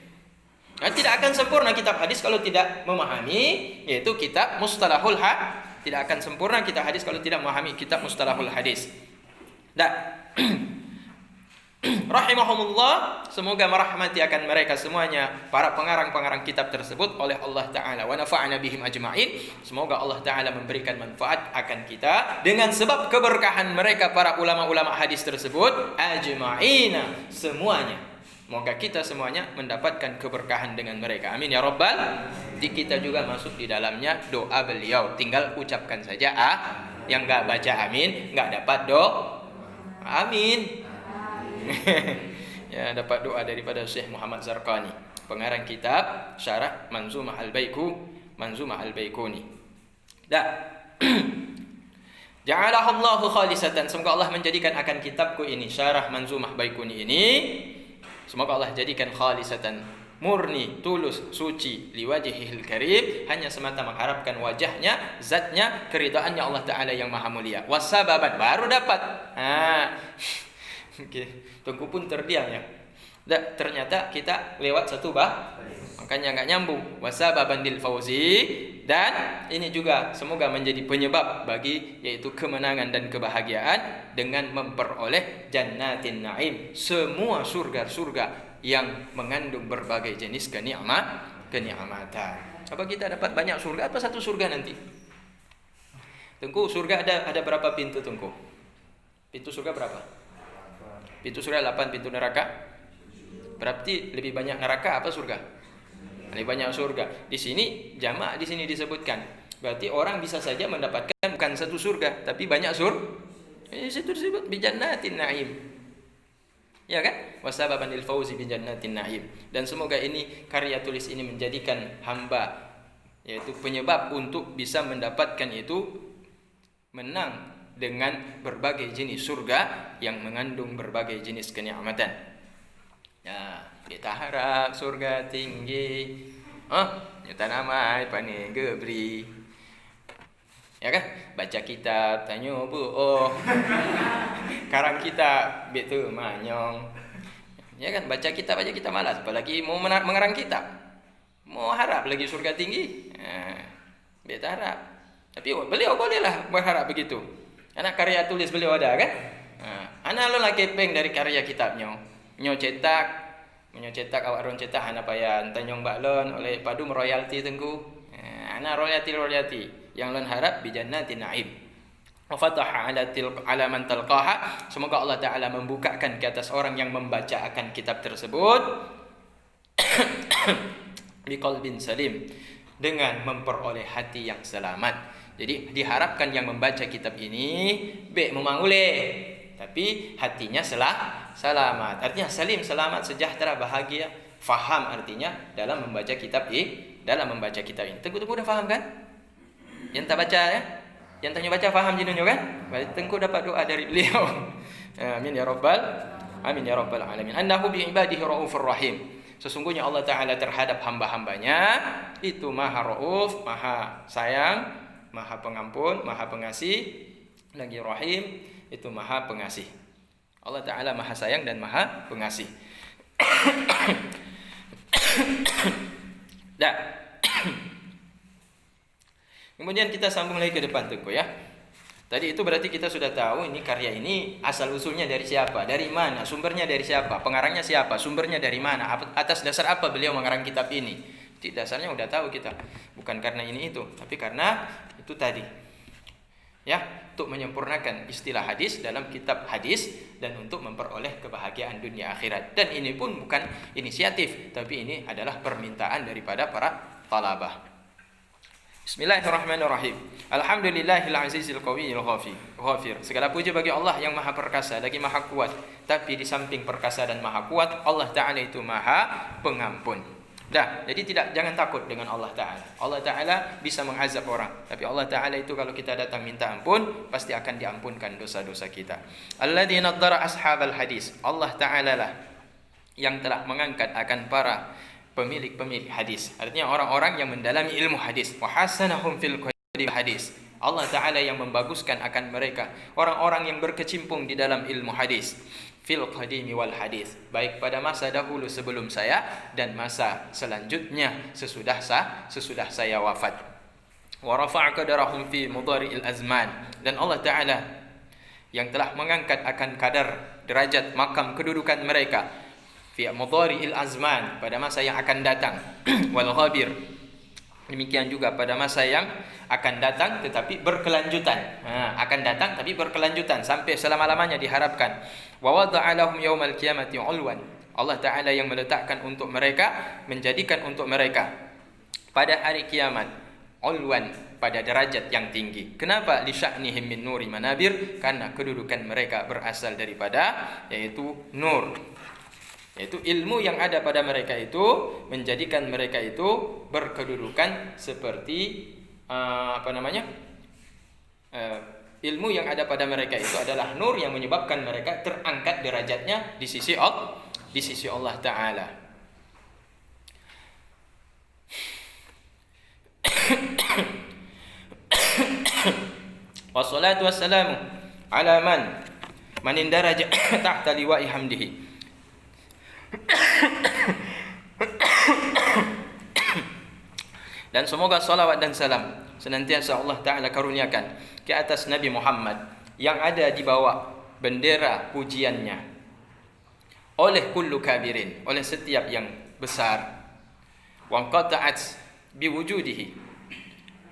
Tidak akan sempurna kitab hadis kalau tidak memahami yaitu kitab Mustalahul Hadis. Tidak akan sempurna kitab hadis kalau tidak memahami kitab Mustalahul Hadis. Rahimahumullah, semoga merahmati akan mereka semuanya para pengarang-pengarang kitab tersebut oleh Allah Ta'ala. Wa nafa'ana bihim ajma'in. Semoga Allah Ta'ala memberikan manfaat akan kita dengan sebab keberkahan mereka para ulama-ulama hadis tersebut ajma'ina, semuanya. Semoga kita semuanya mendapatkan keberkahan dengan mereka. Amin ya rabbal. Kita juga masuk di dalamnya doa beliau. Tinggal ucapkan saja yang enggak baca amin enggak dapat amin. Ya, dapat doa daripada Syekh Muhammad Zarqani, pengarang kitab Syarah Manzumah Al-Baikuni. Ja'alallahu khalisatan. Semoga Allah menjadikan akan kitabku ini, Syarah Manzumah Baikuni ini, semoga Allah jadikan khalisatan, murni, tulus, suci, liwajhihil karim, hanya semata mengharapkan wajahnya, zatnya, keridaannya Allah Ta'ala yang maha mulia. Wasababan, baru dapat. Tengku pun terdiam ya. Ternyata kita lewat satu makanya enggak nyambung. Wasababan lil fauzi, dan ini juga semoga menjadi penyebab bagi yaitu kemenangan dan kebahagiaan dengan memperoleh jannatin naim, semua surga-surga yang mengandung berbagai jenis kenikmatan. Apa kita dapat banyak surga atau satu surga nanti? Tengku, surga ada berapa pintu Tengku? Pintu surga berapa? Pintu surga 8, pintu neraka? Berarti lebih banyak neraka apa surga? Lebih banyak surga. Di sini jamak di sini disebutkan. Berarti orang bisa saja mendapatkan bukan satu surga, tapi banyak situ disebut bi jannatin naim. Ya kan? Wasababan lil fauzi bi jannatin naim. Dan semoga ini karya tulis ini menjadikan hamba yaitu penyebab untuk bisa mendapatkan itu menang dengan berbagai jenis surga yang mengandung berbagai jenis kenikmatan. Ya, kita harap surga tinggi. Nyata nama pani gebri. Ya kan? Baca kitab tanya bu. Karang kita betul manyong. Ya kan? Baca kitab aja kita malas, apalagi mau mengarang kitab. Mau harap lagi surga tinggi. Beta harap. Tapi beliau bolehlah berharap begitu. Karena karya tulis beliau ada kan? Ana lo lah kepeng dari karya kitabnya. Nyo cetak awak ron cetak hana payan tanyong baklon oleh padum royalti tengku. Ana royalti yang lon harap bi jannatin naim. Wa fataha ala man talqaha. Semoga Allah Taala membukakan ke atas orang yang membaca akan kitab tersebut biqalbin salim, dengan memperoleh hati yang selamat. Jadi diharapkan yang membaca kitab ini memangule, tapi hatinya selamat. Artinya salim, selamat, sejahtera, bahagia, faham artinya dalam membaca kitab ini. Tengku udah faham kan? Yang tak baca ya? Yang tanya baca faham jinunyo kan? Berarti Tengku dapat doa dari beliau. Amin ya rabbal alamin. Annahu bi ibadihi raufur rahim. Sesungguhnya Allah Ta'ala terhadap hamba-hambanya itu maha rauf, maha sayang, maha pengampun, maha pengasih. Lagi rahim, itu maha pengasih. Allah Ta'ala maha sayang dan maha pengasih. Dah. Kemudian kita sambung lagi ke depan Tengku ya. Tadi itu berarti kita sudah tahu ini karya ini asal usulnya dari siapa, dari mana, sumbernya dari siapa, pengarangnya siapa, sumbernya dari mana, atas dasar apa beliau mengarang kitab ini. Jadi dasarnya udah tahu kita. Bukan karena ini itu, tapi karena itu tadi. Ya, untuk menyempurnakan istilah hadis dalam kitab hadis dan untuk memperoleh kebahagiaan dunia akhirat. Dan ini pun bukan inisiatif, tapi ini adalah permintaan daripada para talabah. Bismillahirrahmanirrahim. Alhamdulillahil azizil qawiyil ghafir. Segala puji bagi Allah yang maha perkasa lagi maha kuat. Tapi di samping perkasa dan maha kuat, Allah Ta'ala itu maha pengampun. Jadi jangan takut dengan Allah Ta'ala. Allah Ta'ala bisa mengazab orang, tapi Allah Ta'ala itu kalau kita datang minta ampun, pasti akan diampunkan dosa-dosa kita. Alladzi naddara ashabal hadis. Allah Ta'ala lah yang telah mengangkat akan para pemilik hadis. Artinya orang-orang yang mendalami ilmu hadis. Wa hasanahum fil hadis. Allah Ta'ala yang membaguskan akan mereka, orang-orang yang berkecimpung di dalam ilmu hadis. Fil qadimi wal hadis, baik pada masa dahulu sebelum saya dan masa selanjutnya sesudah saya wafat. Wa rafa'a qadarahum fi mudhari'il azman, dan Allah Ta'ala yang telah mengangkat akan kadar derajat makam kedudukan mereka fi mudhari'il azman, pada masa yang akan datang. Wal ghabir, demikian juga pada masa yang akan datang tetapi berkelanjutan. Akan datang tapi berkelanjutan sampai selama-lamanya diharapkan. Wa wada'a lahum yaumal qiyamati ulwan. Allah Ta'ala yang meletakkan untuk mereka, menjadikan untuk mereka pada hari kiamat ulwan, pada derajat yang tinggi. Kenapa? Li sya'nihim min nuri manabir, karena kedudukan mereka berasal daripada yaitu nur, yaitu ilmu yang ada pada mereka itu menjadikan mereka itu berkedudukan seperti ilmu yang ada pada mereka itu adalah nur yang menyebabkan mereka terangkat derajatnya di sisi Allah Ta'ala. Wassalatu wassalamu ala man indaraja tahta liwa'i hamdihi. Dan semoga salawat dan salam senantiasa Allah Ta'ala karuniakan ke atas Nabi Muhammad yang ada di bawah bendera pujiannya oleh kullu kabirin, oleh setiap yang besar. Wa qata'at biwujudihi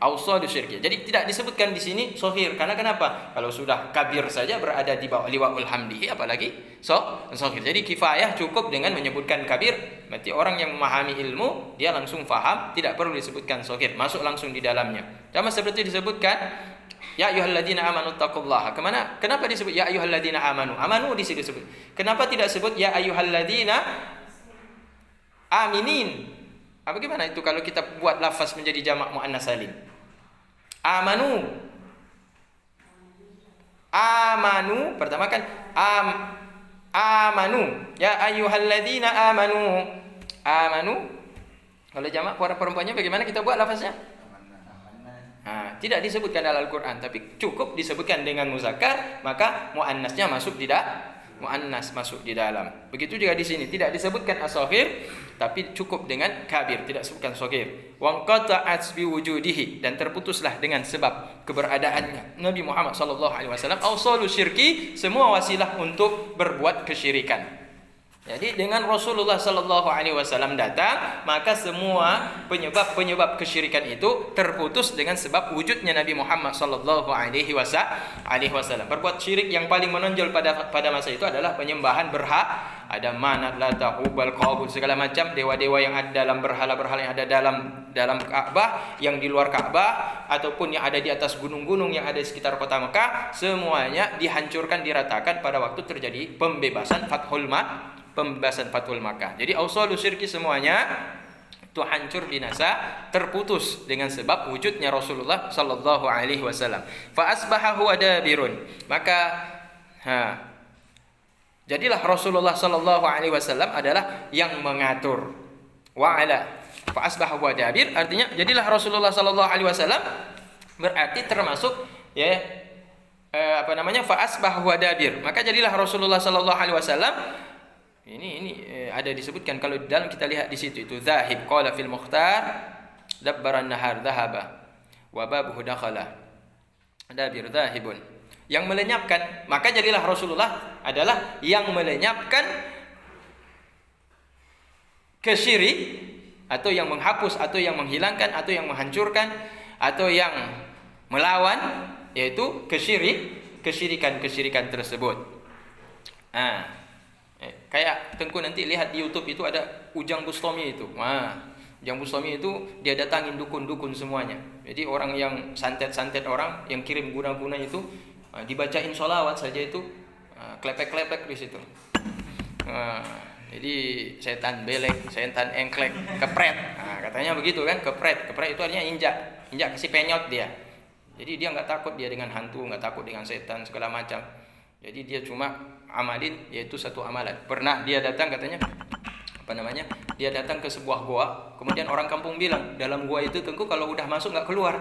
awsadu syirki. Jadi tidak disebutkan di sini sohir, karena kenapa? Kalau sudah kabir saja berada di bawah liwa'ul hamdihi, apalagi sohir. Jadi kifayah cukup dengan menyebutkan kabir. Berarti orang yang memahami ilmu dia langsung faham, tidak perlu disebutkan sohir, masuk langsung di dalamnya. Sama seperti disebutkan ya ayyuhalladzina amanu taqullaha. Kenapa disebut ya ayyuhalladzina amanu? Amanu di situ disebut. Kenapa tidak sebut ya ayyuhalladzina aminin? Bagaimana itu kalau kita buat lafaz menjadi jamak muannas salim? Amanu, pertama kan amanu, ya ayyuhalladzina amanu. Kalau jamak perempuannya bagaimana kita buat lafaznya? Tidak disebutkan dalam Al-Quran, tapi cukup disebutkan dengan muzakkar, maka muannasnya masuk muannas masuk di dalam. Begitu juga di sini tidak disebutkan as-saghir, tapi cukup dengan kabir, tidak sebutkan saghir. Wa qata'at bi wujudihi, dan terputuslah dengan sebab keberadaannya Nabi Muhammad sallallahu alaihi wasallam awsalu syirki, semua wasilah untuk berbuat kesyirikan. Jadi dengan Rasulullah sallallahu alaihi wasallam datang, maka semua penyebab kesyirikan itu terputus dengan sebab wujudnya Nabi Muhammad sallallahu alaihi wasallam. Berbuat syirik yang paling menonjol pada masa itu adalah penyembahan berhala, ada Manat, Lata, Hubal, Qabul, segala macam dewa-dewa yang ada dalam berhala-berhala yang ada dalam Ka'bah, yang di luar Ka'bah, ataupun yang ada di atas gunung-gunung yang ada di sekitar kota Mekah, semuanya dihancurkan, diratakan pada waktu terjadi pembebasan Fathul Makkah. Jadi ausalu syirki semuanya itu hancur binasa, terputus dengan sebab wujudnya Rasulullah sallallahu alaihi wasallam. Fa asbaha huwa dabirun. Maka jadilah Rasulullah sallallahu alaihi wasallam adalah yang mengatur. Wa ala fa asbaha huwa dabir, artinya jadilah Rasulullah sallallahu alaihi wasallam berarti termasuk fa asbaha huwa dabir. Maka jadilah Rasulullah sallallahu alaihi wasallam ini ada disebutkan kalau dalam kita lihat di situ itu zahib qala fil mukhtar dabbaran nahar dhahaba wa babuhu dakhala dabir zahibun, yang melenyapkan. Maka jadilah Rasulullah adalah yang melenyapkan kesyirik, atau yang menghapus, atau yang menghilangkan, atau yang menghancurkan, atau yang melawan, yaitu kesyirikan tersebut. Kayak Tengku nanti lihat di YouTube itu ada Ujang Bustami itu. Ujang Bustami itu dia datangin dukun-dukun semuanya. Jadi orang yang santet-santet orang yang kirim guna-guna itu dibacain sholawat saja itu klepek-klepek di situ. Jadi setan belek, setan engklek, kepret. Katanya begitu kan, kepret. Kepret itu artinya injak kasih penyot dia. Jadi dia nggak takut dia dengan hantu, nggak takut dengan setan segala macam. Jadi dia cuma amalin, yaitu satu amalan. Pernah dia datang katanya, dia datang ke sebuah goa, kemudian orang kampung bilang, dalam goa itu Tengku kalau udah masuk nggak keluar.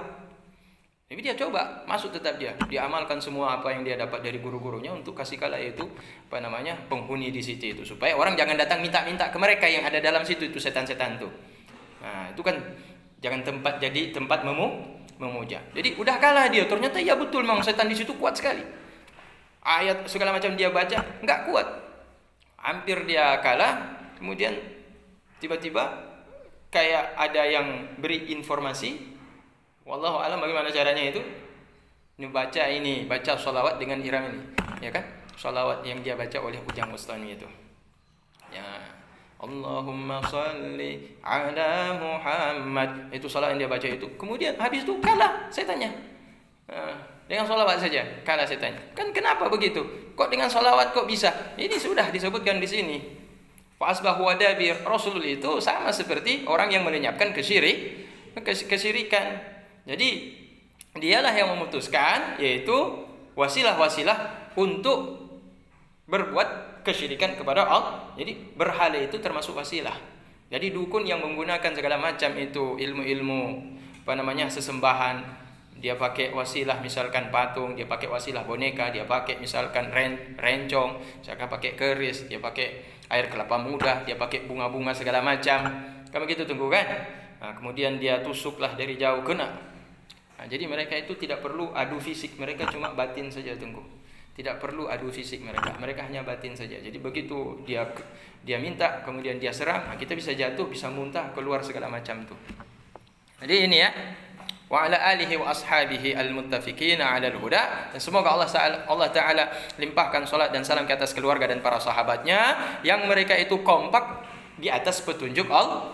Jadi dia coba masuk, tetap dia amalkan semua apa yang dia dapat dari guru-gurunya untuk kasih kala itu penghuni di situ itu, supaya orang jangan datang minta-minta ke mereka yang ada dalam situ itu setan-setan tuh. Nah, itu kan jangan jadi tempat memuja. Jadi udah kalah dia, ternyata ya betul memang setan di situ kuat sekali. Ayat segala macam dia baca nggak kuat, hampir dia kalah. Kemudian tiba-tiba kayak ada yang beri informasi, wallahu alam bagaimana caranya itu, baca sholawat dengan irama ini, ya kan, sholawat yang dia baca oleh Ujang Bustami itu, ya Allahumma sholli ala Muhammad, itu sholawat yang dia baca itu. Kemudian habis itu kalah setannya. Dengan sholawat saja kalah setannya. Kan kenapa begitu? Kok dengan sholawat kok bisa? Ini sudah disebutkan di sini. Fa asbahu wadabir. Rasulullah itu sama seperti orang yang melenyapkan kesyirikan. Jadi dialah yang memutuskan, yaitu wasilah-wasilah untuk berbuat kesyirikan kepada Allah. Jadi berhala itu termasuk wasilah. Jadi dukun yang menggunakan segala macam itu ilmu-ilmu sesembahan, dia pakai wasilah misalkan patung, dia pakai wasilah boneka, dia pakai misalkan rencong, misalkan pakai keris, dia pakai air kelapa muda, dia pakai bunga-bunga segala macam. Kan begitu Tengku kan? Kemudian dia tusuklah dari jauh kena. Jadi mereka itu tidak perlu adu fisik, mereka cuma batin saja Tengku. Tidak perlu adu fisik mereka hanya batin saja. Jadi begitu dia minta, kemudian dia serang, kita bisa jatuh, bisa muntah, keluar segala macam tuh. Jadi ini ya. Wa ala alihi wa ashabihi al-muttafiqina 'alal huda. Dan semoga Allah Ta'ala limpahkan salat dan salam ke atas keluarga dan para sahabatnya yang mereka itu kompak di atas petunjuk Allah.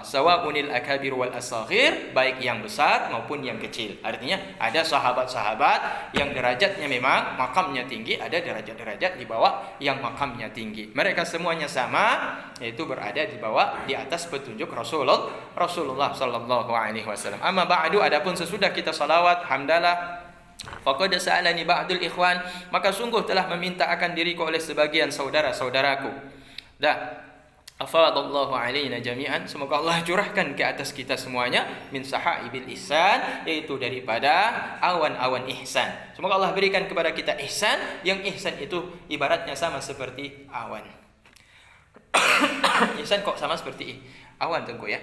Sawaunil akabir wal asaghir, baik yang besar maupun yang kecil. Artinya ada sahabat-sahabat yang derajatnya memang makamnya tinggi, ada derajat-derajat di bawah yang makamnya tinggi. Mereka semuanya sama, yaitu berada di atas petunjuk Rasulullah sallallahu alaihi wasallam. Amma ba'du, adapun sesudah kita salawat hamdalah, faqad sa'alani ba'dul ikhwan, maka sungguh telah meminta akan diriku oleh sebagian saudara-saudaraku. Afadallahu alaina jami'an, semoga Allah curahkan ke atas kita semuanya min sahaibil ihsan, yaitu daripada awan-awan ihsan. Semoga Allah berikan kepada kita ihsan, yang ihsan itu ibaratnya sama seperti awan. Ihsan kok sama seperti awan Tengku ya?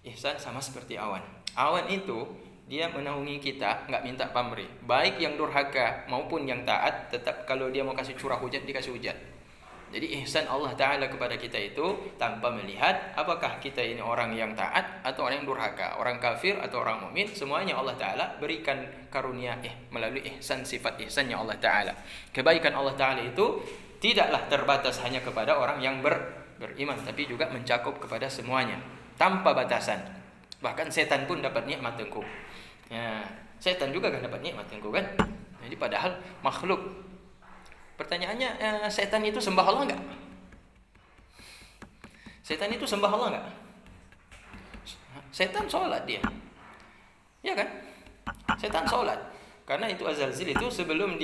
Ihsan sama seperti awan. Awan itu dia menaungi kita, nggak minta pamrih. Baik yang durhaka maupun yang taat, tetap kalau dia mau kasih curah hujan, dikasih hujan. Jadi ihsan Allah Ta'ala kepada kita itu tanpa melihat apakah kita ini orang yang taat atau orang yang durhaka, orang kafir atau orang mukmin, semuanya Allah Ta'ala berikan karunia melalui ihsan, sifat ihsannya Allah Ta'ala. Kebaikan Allah Ta'ala itu tidaklah terbatas hanya kepada orang yang beriman, tapi juga mencakup kepada semuanya tanpa batasan. Bahkan setan pun dapat nikmat Tengku. Ya, setan juga kan dapat nikmat Tengku kan. Jadi padahal makhluk. Pertanyaannya, setan itu sembah Allah enggak? Setan itu sembah Allah enggak? Setan sholat dia. Ya kan? Setan sholat. Karena itu Azalzil itu sebelum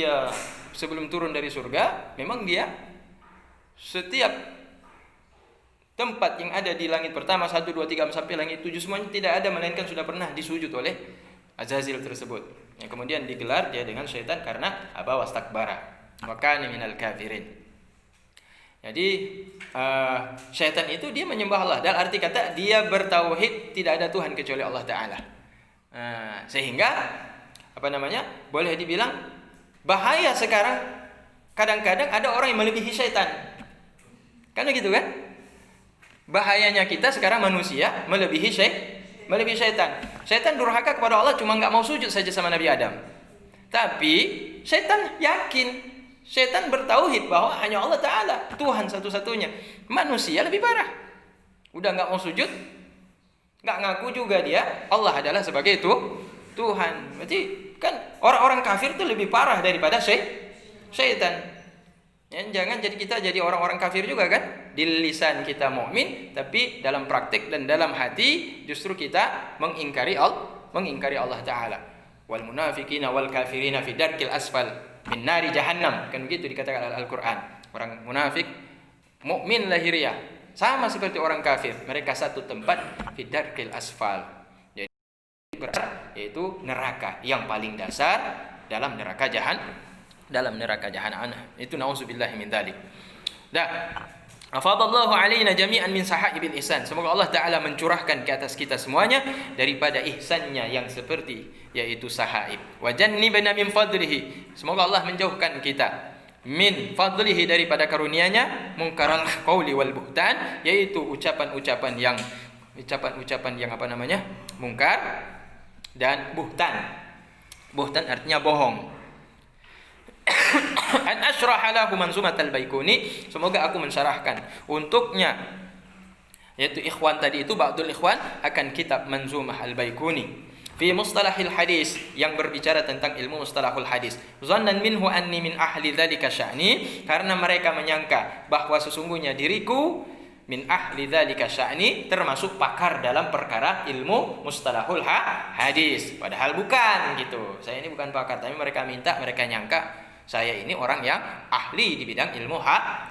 turun dari surga, memang dia setiap tempat yang ada di langit pertama 1, 2, 3 sampai langit 7 semuanya tidak ada melainkan sudah pernah disujud oleh Azazil tersebut. Yang kemudian digelar dia dengan syaitan karena aba wastakbara. Maka minal kafirin. Jadi syaitan itu dia menyembah Allah. Dalam arti kata dia bertauhid tidak ada Tuhan kecuali Allah Ta'ala. Sehingga boleh dibilang bahaya sekarang. Kadang-kadang ada orang yang melebihi syaitan. Kan begitu kan? Bahayanya kita sekarang manusia melebihi syaitan. Syaitan durhaka kepada Allah cuma nggak mau sujud saja sama Nabi Adam. Tapi syaitan yakin. Syaitan bertauhid bahwa hanya Allah Ta'ala Tuhan satu-satunya. Manusia lebih parah. Udah nggak mau sujud, nggak ngaku juga dia Allah adalah sebagai Tuhan. Berarti kan orang-orang kafir itu lebih parah daripada syaitan. Ya, jangan jadi kita jadi orang-orang kafir juga kan. Di lisan kita mukmin, tapi dalam praktik dan dalam hati justru kita mengingkari Allah Ta'ala. Wal munafiqina wal kafirina fi darkil asfal min nari jahannam, kan begitu dikatakan dalam Al-Quran. Orang munafik, mukmin lahiriah sama seperti orang kafir, mereka satu tempat fi darkil asfal, jadi yaitu neraka yang paling dasar dalam neraka jahanam. Itu nauzubillahi min dzalik. Afadallahu alaina jami'an min sahaibil ihsan. Semoga Allah Ta'ala mencurahkan ke atas kita semuanya daripada ihsannya yang seperti yaitu sahaib. Wa jannibna min fadlihi. Semoga Allah menjauhkan kita min fadlihi daripada karunia-Nya munkaral qauli wal buhtan, yaitu ucapan-ucapan yang mungkar dan buhtan. Buhtan artinya bohong. An asyrah lahu manzumat al-Baikuni, semoga aku mensyarahkan untuknya, yaitu ikhwan tadi itu ba'dul ikhwan, akan kitab Manzumah al-Baikuni fi mustalahil hadis, yang berbicara tentang ilmu mustalahul hadis. Zannan minhu anni min ahli dzalika sya'ni, karena mereka menyangka bahwa sesungguhnya diriku min ahli dzalika sya'ni, termasuk pakar dalam perkara ilmu mustalahul hadis. Padahal bukan gitu. Saya ini bukan pakar, tapi mereka nyangka saya ini orang yang ahli di bidang ilmu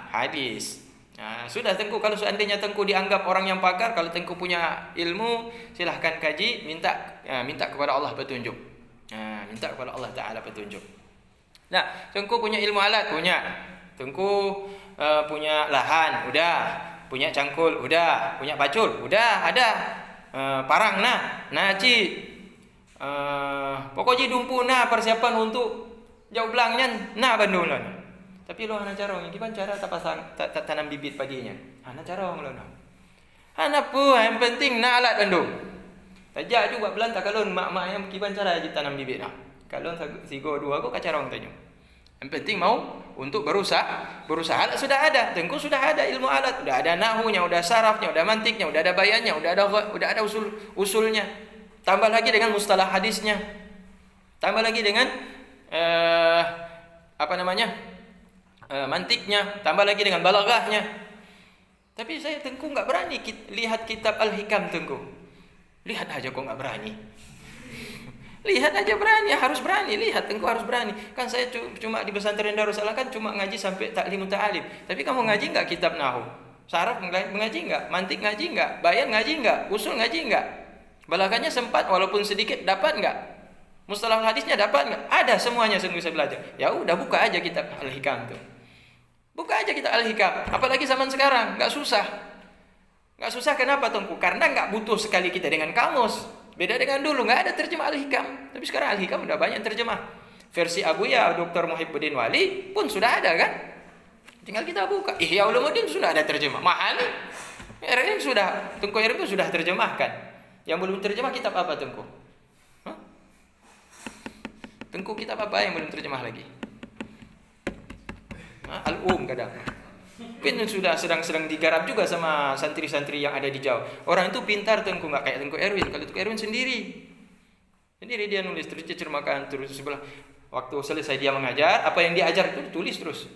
hadis. Nah, sudah Tengku, kalau seandainya Tengku dianggap orang yang pakar, kalau Tengku punya ilmu, silahkan kaji, minta kepada Allah petunjuk. Minta kepada Allah Ta'ala petunjuk. Nah, Tengku punya ilmu alat, punya. Tengku punya lahan, udah. Punya cangkul, udah. Punya pacul, udah, ada. Parang, naci. Pokoknya dumpu, persiapan untuk jauh belangnya, Bandung lah. Tapi lo anak carong, gimana cara tanam bibit padinya? Anak carong lo. Anak pun yang penting alat Bandung. Tajak juga belanta kalau mak yang gimana cara tanam bibit nah. Kalau sigo dua aku kacarong tanya. Yang penting mau untuk berusaha alat sudah ada, Tengku sudah ada ilmu alat, udah ada nahunya, udah sarafnya, udah mantiknya, udah ada bayannya, udah ada usulnya. Tambah lagi dengan mustalah hadisnya. Tambah lagi dengan mantiknya, tambah lagi dengan balaghahnya. Tapi saya Tengku nggak berani lihat kitab Al-Hikam Tengku. Lihat aja kok nggak berani. Lihat aja berani, harus berani. Lihat Tengku harus berani. Kan saya cuma di pesantren Darussalam kan cuma ngaji sampai taklim ta'alim. Tapi kamu ngaji nggak kitab nahu? Saraf mengaji enggak? Mantik ngaji enggak? Bayan ngaji enggak? Usul ngaji enggak? Balaghahnya sempat walaupun sedikit, dapat enggak? Mustalah hadisnya dapat enggak? Ada semuanya sungguh saya belajar. Ya udah buka aja kitab Al-Hikam tuh. Buka aja kitab Al-Hikam. Apalagi zaman sekarang, enggak susah. Enggak susah kenapa Tengku? Karena enggak butuh sekali kita dengan kamus. Beda dengan dulu, enggak ada terjemah Al-Hikam. Tapi sekarang Al-Hikam udah banyak terjemah. Versi Abuya Dr. Muhibbuddin Wali pun sudah ada kan? Tinggal kita buka. Ihya Ulumuddin sudah ada terjemah. Mahali RM sudah, Tengku RM itu sudah terjemahkan. Yang belum terjemah kitab apa Tengku? Hah? Tengku kitab apa yang belum terjemah lagi? Kadang. Mungkin sudah sedang digarap juga sama santri-santri yang ada di Jawa. Orang itu pintar Tengku, nggak kayak Tengku Erwin. Kalau Tengku Erwin sendiri dia nulis terus, dia cermakan terus sebelah. Waktu selesai dia mengajar, apa yang dia ajar itu ditulis terus.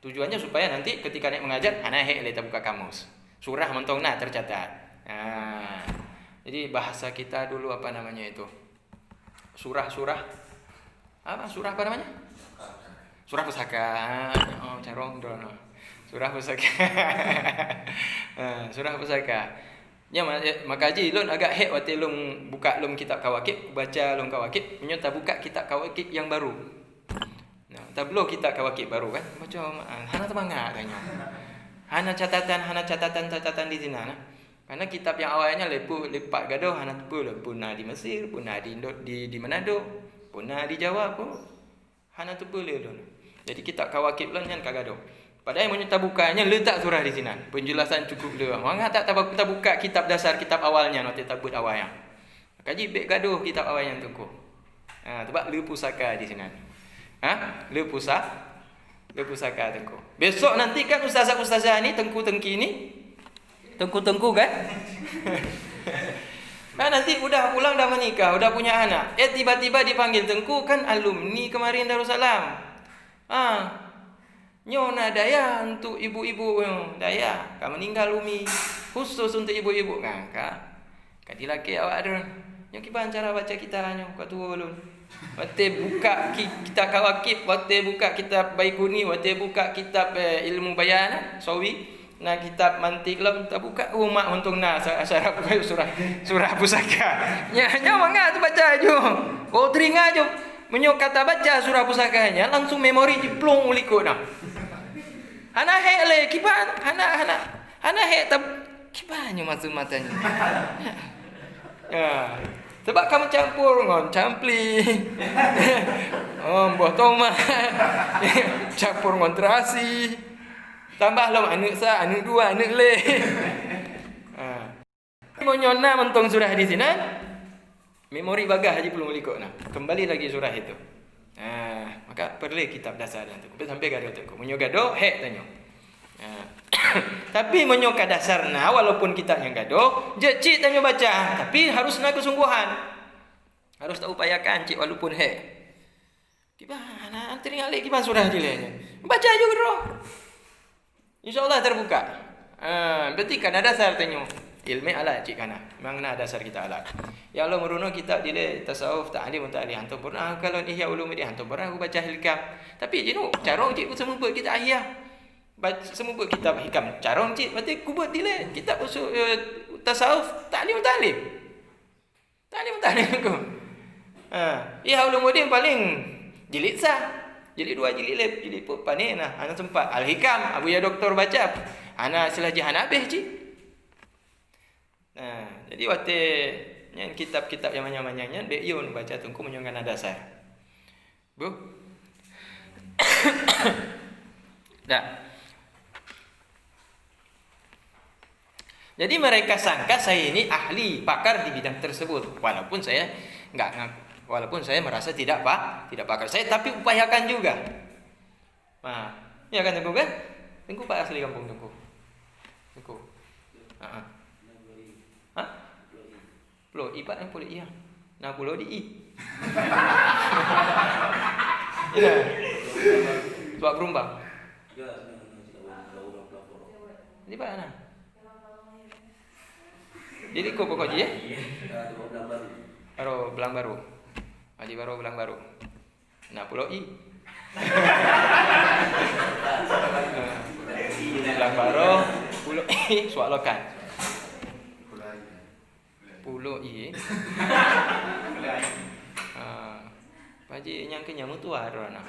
Tujuannya supaya nanti ketika naik mengajar, kita buka kamus. Surah mentongna tercatat. Nah, jadi bahasa kita dulu apa namanya itu? Surah apa? Surah apa namanya? Surah pusaka. Oh, carong dono. Surah pusaka. Surah pusaka. Ya maka ji lun agak wate lung buka lung kitab kawakib, baca lung kawakib, menyata buka kitab kawakib yang baru. Nah, tablo kitab kawakib baru kan. Baca hana temangat tanya. Hana catatan di sini nah. Karena kitab yang awalnya lepak gaduh hana punah di Mesir, punah di Manado, punah di Jawa pun hana tu boleh lun. Jadi kitab kawakib lun kan kagaduh. Padahal yang menyerta bukanya letak surah di sini. Penjelasan cukup dia. Mangga tak kita buka kitab dasar, kitab awalnya, nanti tabut awalnya. Kaji bek gaduh kitab awalnya Tengku. Tebak le pusaka di sini. Le pusaka Tengku. Besok nanti kan ustazah ni Tengku-tengki ni. Tengku kan? Nanti udah pulang dah menikah, udah punya anak. Tiba-tiba dipanggil Tengku kan alumni kemarin Darussalam. Nyona daya untuk ibu-ibu daya. Kamu meninggal umi. Khusus untuk ibu-ibu ngangka. Kadi laki awak ada. Yang kiban cara baca kita nyo kat ulun. Wate buka kitab kawakib, wate buka kitab Baikuni, wate buka kitab ilmu bayan, sawi. Nah kitab mantik lam tak buka umat untung syarah surah pusaka. Nya mangga tu baca aja. Oh teringat aja. Menyo kata baca surah pusakanya langsung memori diplong uliko nah. Hana le kiban hana tab kibanyo masuk matanya. Ya. Sebab kamu campur campli. Mbah tomat. Campur terasi. Tambah lom anak dua, anak le. Mau nyona mentong surah di sini. Memori bagah haji belum likok nah. Kembali lagi surah itu. Maka perlu kitab dasar itu. Sampai gaduh tu. Menyo gaduh tanyo. Tapi menyo ka dasarna walaupun kitabnya gaduh, cik tanyo baca, tapi harus na kesungguhan. Harus tak upayakan cik walaupun Gimana antri ngalih gimana surah dilenya. Baca juga bro. Insyaallah terbuka. Berarti kan ada dasar tanyo. Ilmu ala cik kana. Memang na dasar kita ala. Ya Allah meruno kita dile tasawuf ta'lim ta'ali hantu pernah kalau Ihya Ulumuddin hantu pernah aku baca Hikam. Tapi jenu carong cik semua buat kita Ihya. Semua buat kitab Hikam. Carong cik berarti ku buat dile kitab usul tasawuf ta'lim ta'lim. Ta'lim aku. Ihya Ulumuddin paling jilid sah. Jilid 2 jilid lep jilid pun panen nah. Ana sempat Al-Hikam Abuya doktor baca. Ana selagi hanabeh cik. Jadi wate yang kitab-kitab yang banyak-banyaknya dek yun baca tungku menyongkan dasar. Bu. Dah. Jadi mereka sangka saya ini ahli pakar di bidang tersebut, walaupun saya enggak ngaku, walaupun saya merasa tidak pakar. Saya tapi upayakan juga. Nah, ya kan Tengku kan? Tengku Pak asli kampung Tengku. Tengku. Pulau I Pak yang pulau iya. Nah pulau di I. Iya. Sebab berumbang. Di mana? Jadi kok pokok je? Belang baru. Haji baru belang baru. Nah pulau I. Belang baru Pulau I suak lokan. Pulau I. Paji yang kenyang mutuah rona.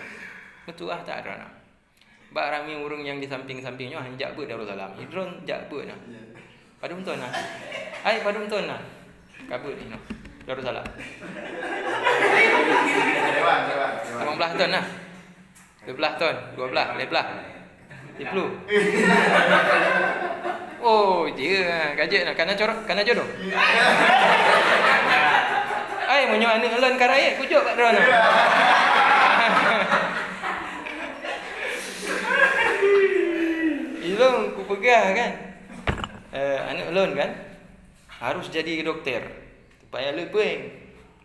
Mutuah tak rona. Bak rami urung yang di samping-sampingnya hanjak ber Darussalam. Idron jak ber nah. Padum ton nah. Ai padum ton nah. Kabut ni noh. Darussalam. 18 ton nah. 12 ton, 12, 15. 10. Oh, dia gajet nak kana jodoh. Ai monyo ane elon karaya kujuk kat drone. Ilong ku pegah kan. Anak elon kan harus jadi doktor. Supaya lepeng.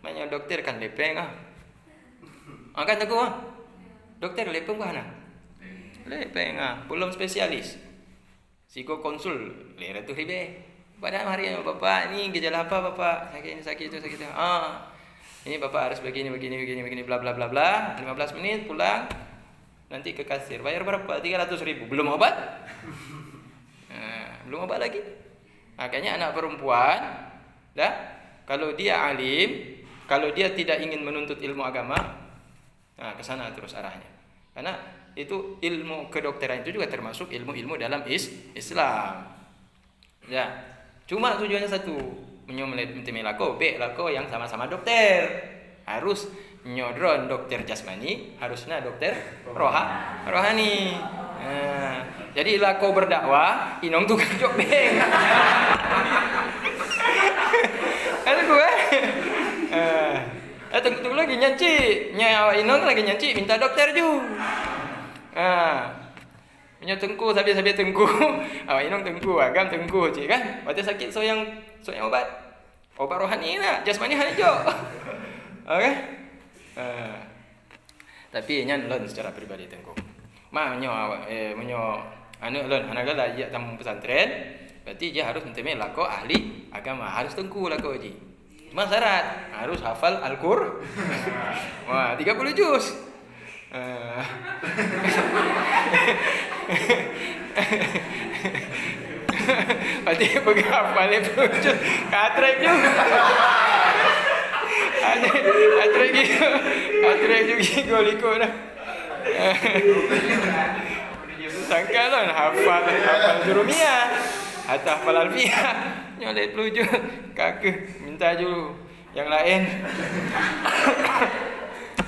Maknya doktor kan lepeng ah. Kan teguh ah. Doktor lepeng bah nah. Lepeng ah, belum spesialis. Psiko konsul RM100,000. Padahal hari ini bapak ni gejala apa bapak? Sakit itu. Ini bapak harus begini bla bla bla bla. 15 menit pulang. Nanti ke kasir. Bayar berapa? 300.000. Belum obat? Belum obat lagi. Makanya anak perempuan, dah, kalau dia alim, kalau dia tidak ingin menuntut ilmu agama, ke sana terus arahnya. Karena itu ilmu kedokteran itu juga termasuk ilmu-ilmu dalam Islam. Ya. Cuma tujuannya satu, lako yang sama-sama dokter. Harus nyodron dokter jasmani, harusnya dokter rohani. Jadi lako berdakwah, inong tukang jobeng. Ada gue. Tunggu lagi nyanci, inong lagi nyanci minta dokter juga. Punya tengku sambil tengku. Inong tengku, agam tengku je kan. Waktu sakit so yang obat rohani lah, jasmani hanya. Okey. Tapi nyan secara pribadi tengku. Menyo anu anak gala dia tamu pesantren, berarti dia harus mentemel lako ahli agama, harus tengku lako ji. Cuma syarat harus hafal Al-Qur'an. Wah, 30 juz. Pati pegang balik pelucut katrek juga. Atrek juga goliko dah. Sangka lah hafal jurumiyah atau hafal alfiyah. Nyolek pelucut kakek minta dulu yang lain.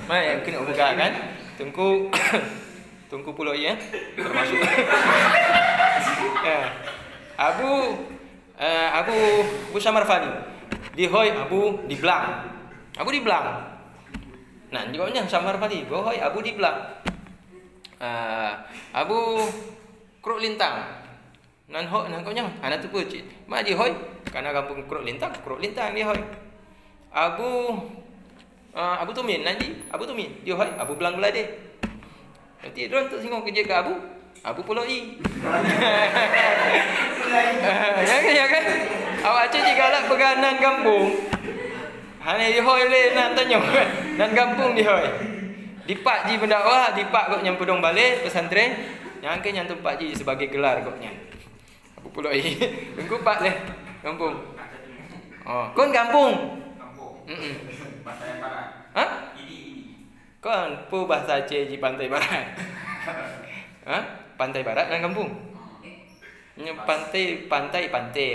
Mana yang kena buka kan? Tungku Pulau I termasuk. Abu Samar Fani. Dihoi Abu di Blang. Nah, jawabnya Samar Fani. Bohoi Abu di Blang. Abu Kruk Lintang. Nan kau nyang. Anak tu pucit. Ma di hoi. Karena kampung Kruk Lintang di hoi. Abu Tumin nanti. Abu Tumin. Di hoi Abu Blang Belade. Berarti dia untuk singgung kerja ke Abu Pulau I. Ya kan? Awak cik galak peganan kampung. Hanya dihoi le nan tanya kan. Nan kampung dihoi. Dipak ji pendakwah, dipak kok nyam pedong balik pesantren. Yang ke nyam tempat ji sebagai gelar kok nyam. Abu Pulau I. Tunggu pak le kampung. Kon kampung.
Pantai Barat.
Hah? Kon pu bahasa Aceh di Pantai Barat. Pantai Barat dan kampung. Pantai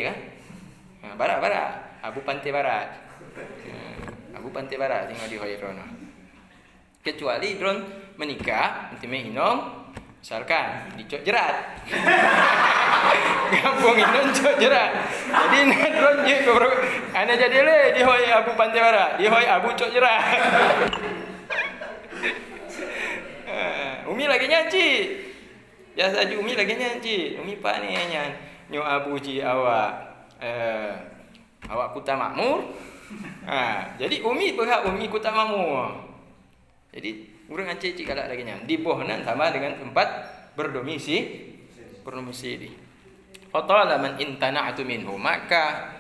kan? Barat. Abu Pantai Barat. Abu Pantai Barat tinggal di Hoiron. Kecuali drone menikah, intime inom, misalkan dicok jerat. Kampung inom cok jerat. Jadi drone je ana jadi le di Hoi Abu Pantai Barat, di Hoi Abu cok jerat. Umi lagi nyanyi. Biasa Umi lagi nyanyi. Umi pak ni nyan. Nyo Abu ji awak Kuta Makmur. Jadi Umi berhak Umi Kuta Makmur. Jadi urang Aceh cik galak lagi nyan. Di Bohnan sama dengan tempat berdomisili. Fatala man intana'tu minhu, maka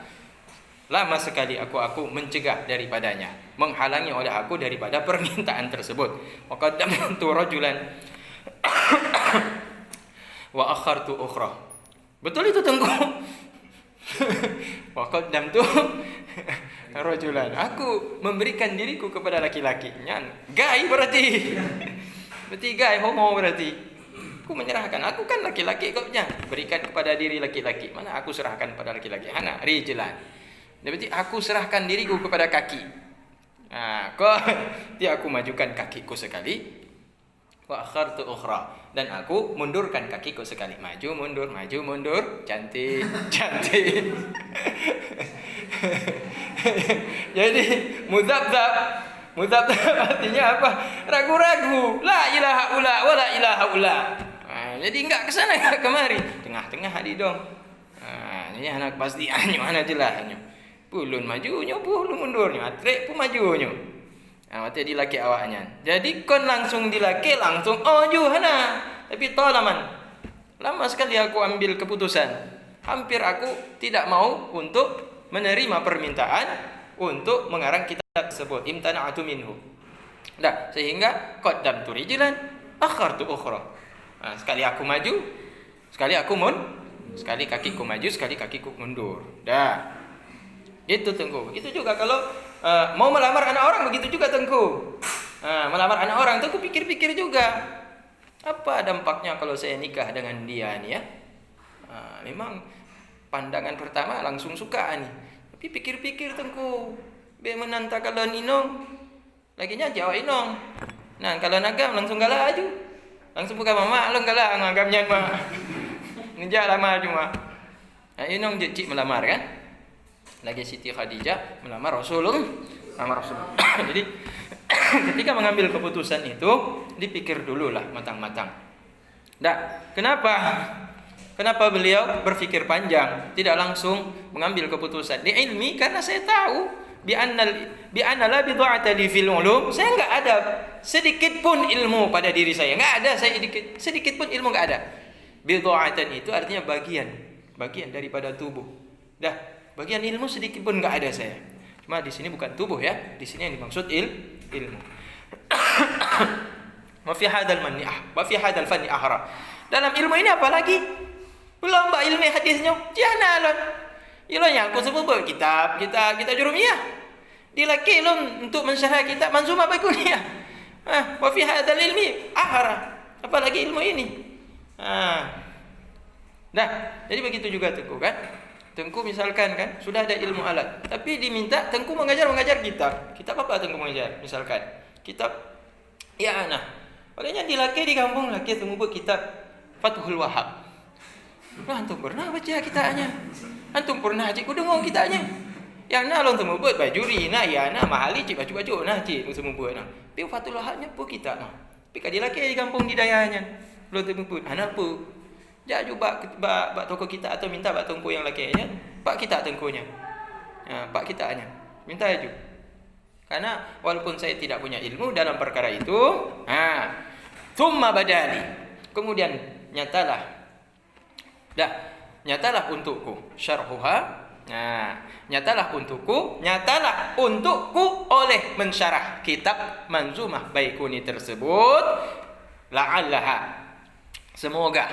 lama sekali aku mencegah daripadanya, menghalangi oleh aku daripada permintaan tersebut. Waqaddamtu rajulan wa akhartu ukhra. Betul itu Tengku. Wa qaddamtu rajulan. Aku memberikan diriku kepada laki-laki. Gay berarti. Berarti gay, homo berarti. Aku menyerahkan. Aku kan laki-laki kau berikan kepada diri laki-laki. Mana aku serahkan kepada laki-laki? Ana rijlan. Berarti aku serahkan diriku kepada kaki. Kau dia aku majukan kakiku sekali. Wa akhartu ukhra, dan aku mundurkan kakiku sekali. Maju mundur, cantik. Jadi mudabdab artinya apa? Ragu-ragu. La ilaha ula wa la ilaha ula. Jadi enggak ke sana enggak kemari. Tengah-tengah hadi dong. Ini anak pasti mana jelas anyo. Pulun majunyo, pulun mundurnya. Atrek pun majunyo. Mati dilaki awaknya. Jadi kon langsung dilaki langsung hana. Tapi lama sekali aku ambil keputusan. Hampir aku tidak mau untuk menerima permintaan untuk mengarang kitab tersebut. Imtana'atu minhu. Sehingga qaddamtu rijlan akhartu ukhra. Sekali aku maju, sekali aku sekali kakiku maju, sekali kakiku mundur. Itu Tengku. Begitu juga kalau mau melamar anak orang, begitu juga Tengku. Melamar anak orang Tengku pikir-pikir juga. Apa dampaknya kalau saya nikah dengan dia nih ya? Memang pandangan pertama langsung suka nih. Tapi pikir-pikir Tengku. Be menanta kalau inong, laginya Jawa inong. Nah kalau nagam langsung galah aja. Langsung buka mama, lo galah ngagamnya mah. Ngejak lama cuma. Inong cik melamar kan? Lagi Siti Khadijah melamar Rasulullah. Jadi ketika mengambil keputusan itu dipikir dululah matang-matang. Kenapa beliau berpikir panjang, tidak langsung mengambil keputusan? Di ilmi karena saya tahu bi anna la bid'ata li fil ulum. Saya enggak ada sedikit pun ilmu pada diri saya. Enggak ada sedikit pun ilmu enggak ada. Bid'atan itu artinya bagian daripada tubuh. Bagian ilmu sedikit pun enggak ada saya. Cuma di sini bukan tubuh ya. Di sini yang dimaksud ilmu. Wa fi hadzal fanni ahra. Dalam ilmu ini apa lagi? Belum mbak ilmu hadisnya. Jangan. Ilo yang aku sebut kitab kita jurumiyah. Dilaki ilmu untuk mensyarah kitab Manzumah Baiquniyah. Wa fi hadzal ilmi ahra. Apalagi ilmu ini. Jadi begitu juga Tengku kan? Tengku misalkan kan sudah ada ilmu alat, tapi diminta Tengku mengajar kitab. Kitab apa Tengku mengajar? Misalkan kitab olehnya dilaki di kampung laki Tengku buat kitab Fathul Wahhab. Antum pernah baca kitabnya? Antum pernah cik dengar kitabnya? Yang nalon Tengku buat bajuri mahali cik baju cik semua buat Tapi Fathul Wahhabnya pun kitab Tapi kad dilaki di kampung di dayanya. Lo Tengku pun anak pun Jaju bak toko kita atau minta bak tengku yang lakinya, pak kita tengkunya. Pak kitanya. Minta aja. Karena walaupun saya tidak punya ilmu dalam perkara itu, thumma badali. Kemudian nyatalah untukku syarhuha. Nyatalah untukku oleh mensyarah kitab Manzumah Baiquni tersebut, la'allaha, semoga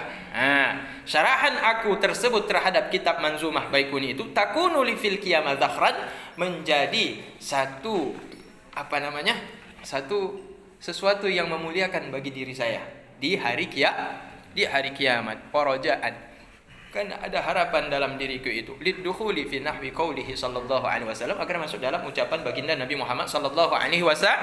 syarahan aku tersebut terhadap kitab Manzumah Baiquni itu takunu li fil qiyamah zakhran, menjadi sesuatu yang memuliakan bagi diri saya di hari kiamat. Porojaan, kan ada harapan dalam diriku itu, lidukhuli fi nahwi qaulihi sallallahu alaihi wasallam, agar masuk dalam ucapan baginda Nabi Muhammad sallallahu alaihi wasallam.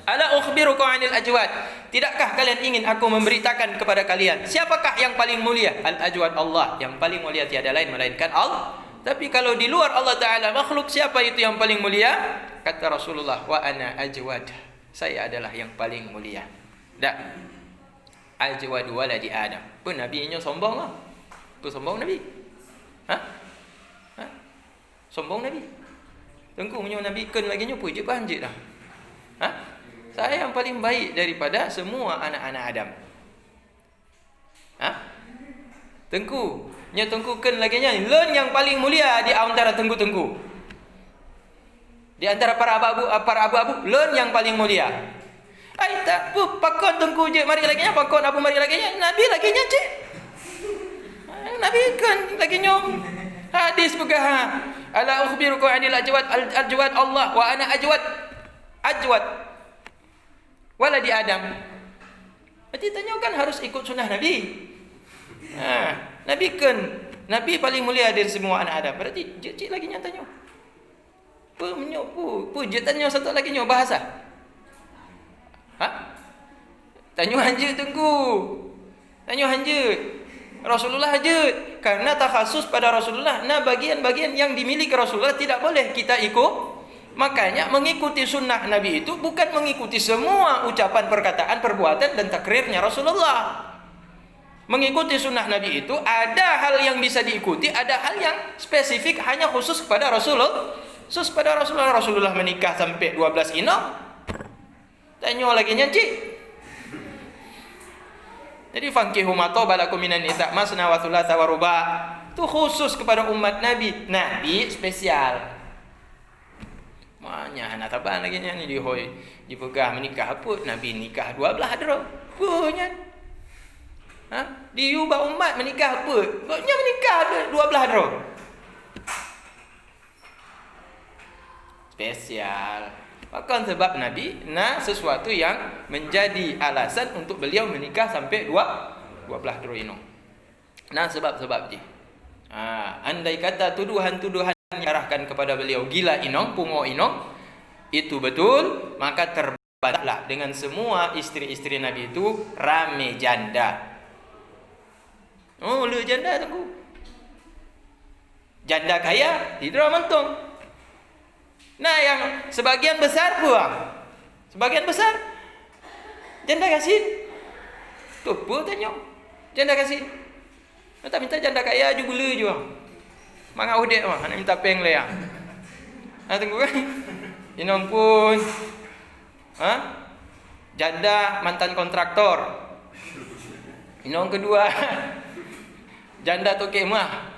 Ala ukhbirukum 'anil ajwad. Tidakkah kalian ingin aku memberitakan kepada kalian siapakah yang paling mulia? Al-ajwad Allah, yang paling mulia tiada lain melainkan Allah. Tapi kalau di luar Allah Ta'ala makhluk, siapa itu yang paling mulia? Kata Rasulullah, wa ana ajwad, saya adalah yang paling mulia. Ajwad waladi Adam. Pun nabinya sombong lah. Tu sombong Nabi. Sombong Nabi. Tengku punya Nabi kan lagi nyu puji banjir dah. Saya yang paling baik daripada semua anak-anak Adam. Tengku kan lagi nya leun yang paling mulia di antara tengku-tengku. Di antara para abu-abu leun yang paling mulia. Tak pakon tengku je mari lagi nya pakon abu mari lagi nya Nabi lagi nya cik. Nabi kan lagi nyom. Hadis pegah. Ala ukhbirukum anil ajwad al-ajwad Allah wa ana ajwad waladi Adam. Berarti tanya kan harus ikut sunnah Nabi. Nabi kan Nabi paling mulia dari semua anak Adam. Berarti cik lagi nyatanya. Je tanya satu lagi nyo bahasa. Tanya hanje tunggu. Tanya hanje. Rasulullah hajat karena takhasus pada Rasulullah. Nah, bagian-bagian yang dimiliki Rasulullah tidak boleh kita ikut. Makanya mengikuti sunnah Nabi itu bukan mengikuti semua ucapan, perkataan, perbuatan dan takrirnya Rasulullah. Mengikuti sunnah Nabi itu ada hal yang bisa diikuti, ada hal yang spesifik hanya khusus kepada Rasulullah. Khusus pada Rasulullah menikah sampai 12 inong. Tanya lagi nyanci. Jadi fankihu ma tabalakum minan nisa masna wa thulatha wa ruba. Itu khusus kepada umat Nabi. Nabi spesial. Maknya anak taban lagi ni dihoi dipegah menikah apa? Nabi nikah 12 hadro. Punya. Diubah umat menikah apa? Pokoknya menikah 12 hadro. Spesial. Bahkan sebab Nabi sesuatu yang menjadi alasan untuk beliau menikah sampai 12 inong. Sebab-sebab je. Andai kata tuduhan-tuduhan yang diarahkan kepada beliau gila inong, pungo inong, itu betul, maka terbantahlah dengan semua isteri-isteri Nabi itu rame janda. Oh, lu janda tunggu. Janda kaya, tidak mentung. Nah, yang sebagian besar buang. Sebagian besar janda kasih. Tuh, apa tanya? Janda kasih. Tak minta janda kaya juga gula juga. Mangak udek mah, nak minta peng le ah. Tunggu kan. Inong pun janda mantan kontraktor. Inong kedua janda tokek mah.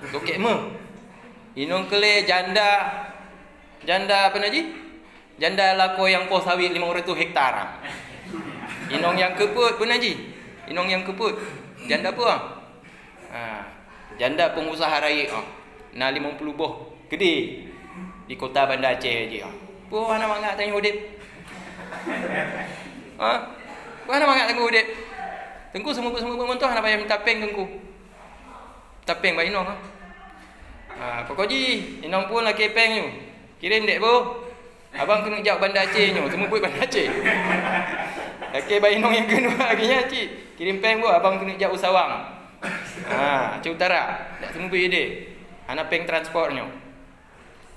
Inong kele janda apa naji? Janda lako yang pos sawit 500 hektar. Inong yang keput pun naji. Inong yang keput. Janda apa? Janda pengusaha raya. 50 boh gede di kota Banda Aceh je. Puh ana mangak tanya udip. Puh ana mangak tanya udip. Tengku semua mentoh ana payah minta peng tengku. Minta peng ba inong. Pokoji inong pun laki peng you. Kirim dek bu. Abang kena jauh Banda Aceh nyo. Semua buat Banda Aceh. Laki bainong yang kedua lagi nya cik. Kirim peng bu. Abang kena jauh Sawang. Aceh Utara. Tak semua buat dia. Anak peng transport nyo.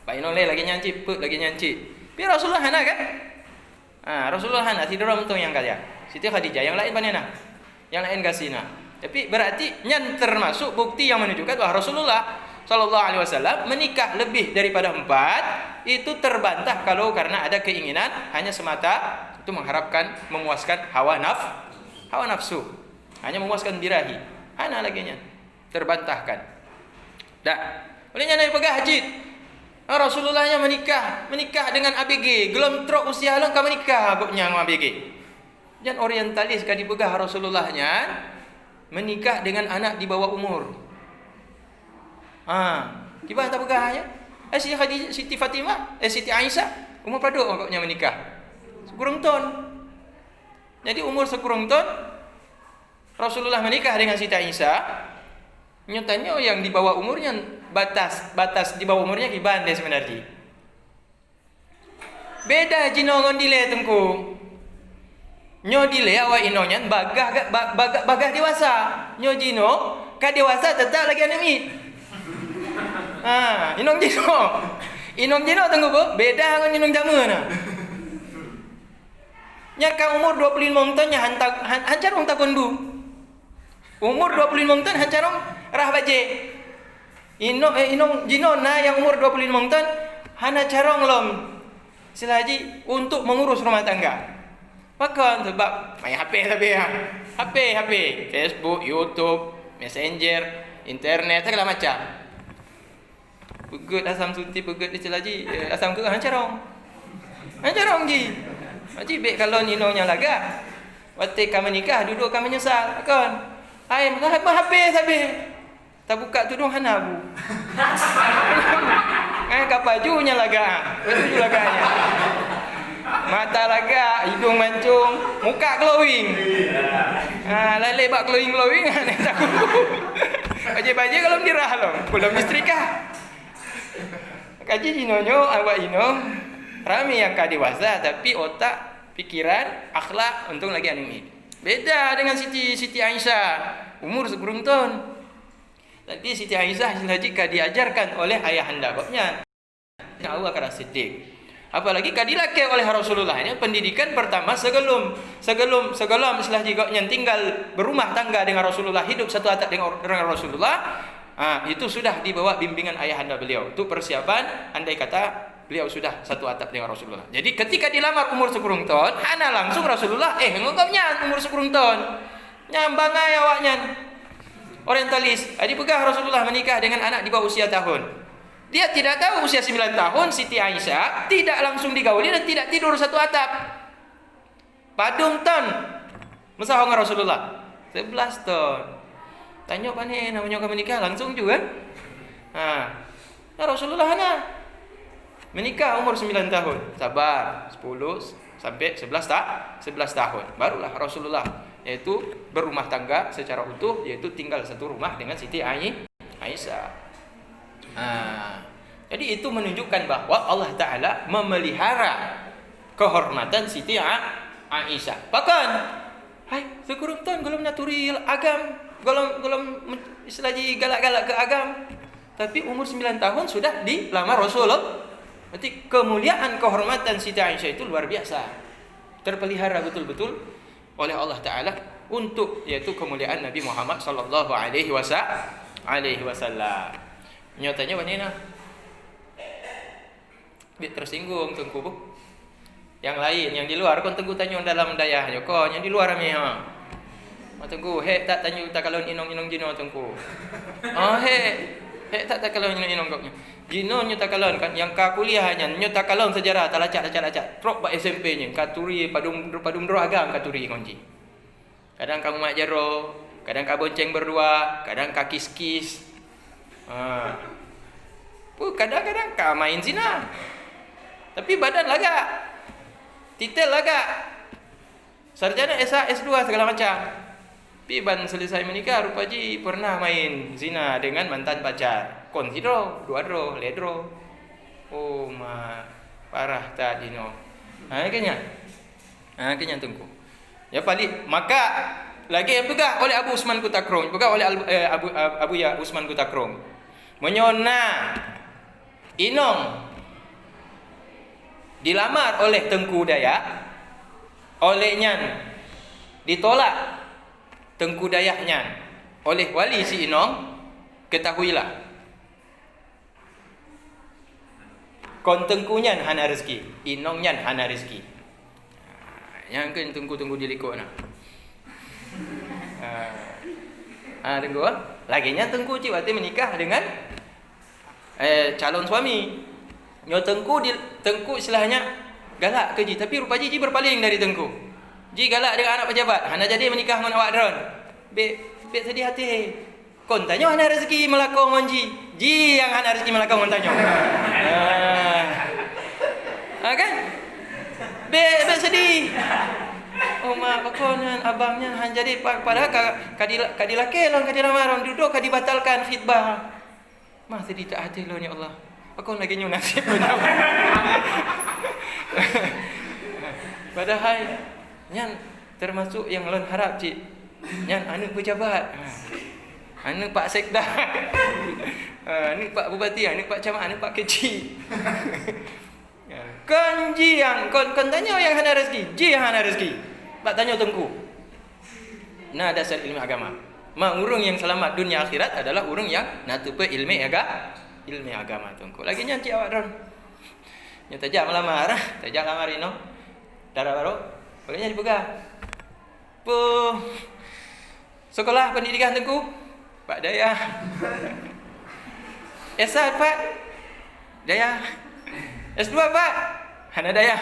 Bainong le lagi nya cik. Put lagi nya cik. Biar Rasulullah anak kan? Rasulullah anak. Tidak orang mentong yang kaya. Siti Khadijah. Yang lain mana nak? Yang lain kasih nak. Tapi berarti yang termasuk bukti yang menunjukkan bahawa Rasulullah Sallallahu Alaihi Wasallam menikah lebih daripada 4 itu terbantah kalau karena ada keinginan hanya semata itu mengharapkan memuaskan hawa nafsu, hanya memuaskan birahi. Ana laginya terbantahkan. Dah, olehnya Nabi pegah haji. Rasulullahnya menikah dengan ABG, gelom trok usia lang ka menikah agaknya dengan ABG. Dan orientalis kadi pegah Rasulullahnya menikah dengan anak di bawah umur. Tiba tak pegahnya. Siti Khadijah, Siti Fatimah, Siti Aisyah umur pada agaknya menikah. Sekurang tahun. Jadi umur sekurang tahun Rasulullah menikah dengan Siti Aisyah. Nyatanya yang di bawah umurnya batas di bawah umurnya gibande sebenarnya. Beda jino ngon dile tengku. Nyo dile awak inonya bagah dewasa. Nyo jino ka dewasa tetap lagi anemi. Inong jino tunggu bu, beda dengan inong jamu na. Nya ka umur 25 tahun nya hancar orang takun bu. Umur 25 tahun hancar orang rah baje. Inong jino na yang umur 25 tahun hana carong lom. Selaji untuk mengurus rumah tangga. Maka sebab main HP tapi ya. HP, Facebook, YouTube, Messenger, internet segala macam. Pegut asam sunti, pegut dia celaji, asam ke hancarong ji. Haji baik kalau ninongnya laga. Waktu kami nikah duduk kami menyesal kan. Ai habis. Tak buka tudung hana bu. Kapajunya laga. Baju laganya. Mata laga, hidung mancung, muka glowing. Lele bak glowing aneh takut. Baje-baje kalau dirah loh, belum istrikah. Kaji jinonyo awak ino rame yang dewasa tapi otak, pikiran, akhlak untung lagi anime. Beda dengan Siti Aisyah, umur sekurang tahun. Tapi Siti Aisyah jika diajarkan oleh ayahanda babnya Abu Bakar As-Siddiq. Apalagi kadilake oleh Rasulullah. Ini pendidikan pertama sebelum setelah jikanya tinggal berumah tangga dengan Rasulullah, hidup satu atap dengan Rasulullah, itu sudah dibawa bimbingan ayahanda beliau. Itu persiapan andai kata beliau sudah satu atap dengan Rasulullah. Jadi ketika dilamar umur sekurang tahun, hana langsung Rasulullah, ngokapnya umur sekurang tahun. Nyambangai awaknya. Orientalis, pegang Rasulullah menikah dengan anak di bawah usia tahun. Dia tidak tahu usia 9 tahun Siti Aisyah tidak langsung digauli dan tidak tidur satu atap. Padung ton. Masa dengan Rasulullah 11 tahun. Tanya apa nih namanya kamu menikah langsung juga. Rasulullah menikah umur 9 tahun. Sabar 10 sampai 11 tahun. Barulah Rasulullah yaitu berumah tangga secara utuh, yaitu tinggal satu rumah dengan Siti Aisyah. Jadi itu menunjukkan bahwa Allah Ta'ala memelihara kehormatan Siti Aisyah. Bahkan sekurang tahun belum naturi agam, belum istilahnya galak-galak ke agam, tapi umur 9 tahun sudah dilamar Rasulullah. Berarti kemuliaan kehormatan Siti Aisyah itu luar biasa, terpelihara betul-betul oleh Allah Ta'ala untuk yaitu kemuliaan Nabi Muhammad sallallahu alaihi wasallam. Nyatanya wanita tersinggung tengku bu. Yang lain yang di luar kon tengku tanya dalam dayahnya kon yang di luar ame tengku tak tanya tak kalau inong jino tengku. Tak kalau inong goknya. Jino nyu tak kalau kan yang ka kuliahnya nyu tak kalau sejarah tak lacak. Trok ba SMP-nya katuri padum dro agam katuri konji. Kadang kamu mak jero, kadang ka bonceng berdua, kadang ka kis-kis. Kadang-kadang ka main zina. Tapi badan laga. Titel laga. Sarjana S2 segala macam. Tapi ban selesai menikah rupaji pernah main zina dengan mantan pacar. Konsidro, dua dro, ledro. Parah tak dino. Kayaknya tunggu. Ya paling maka lagi yang pegah oleh Abu Usman Kutakrong, pegah oleh Abu Usman Kutakrong. Menyona Inong dilamar oleh Tengku Dayak, olehnya ditolak Tengku Dayaknya oleh wali si Inong. Ketahuilah kon tengkunya hana rezeki, Inongnya hana rezeki. Yang kan tunggu diliko nah. Tunggu. Laginya tengku ciwati menikah dengan calon suami. Nyo tengku istilahnya galak ke ji, tapi rupa ji berpaling dari tengku. Ji galak dengan anak pejabat, hana jadi menikah dengan awak dron. Be sedih hati. Kon tanya hana rezeki melakon ngon ji yang hana rezeki melakon ngon tanya. Kan? Be sedih. Mak pakonan abangnya han jadi pada kadilake lon kadilamaron duduk kadibatalkan khitbah. Mah sedih tak hati lo ya Allah. Pakon lagi nyu nasib benar. Padahal nyan termasuk yang lon harap cik. Nyan anu pejabat. Anu Pak Sekda. Anu Pak Bupati, anu Pak Camat, anu Pak Kecil. Kan ji yang kon tanya yang hana rezeki, ji yang hana rezeki. Tak tanya tengku. Nah dasar ilmu agama. Urung yang selamat dunia akhirat adalah urung yang natupe ilmu agama tengku. Lagi nyanci awak dron. Nya tajak melamar, tajak lamar ino. Darah baru. Bolehnya dibuka. Sekolah pendidikan tengku. Pak Daya. S1 Pak. Daya. S2 Pak. Hana Daya.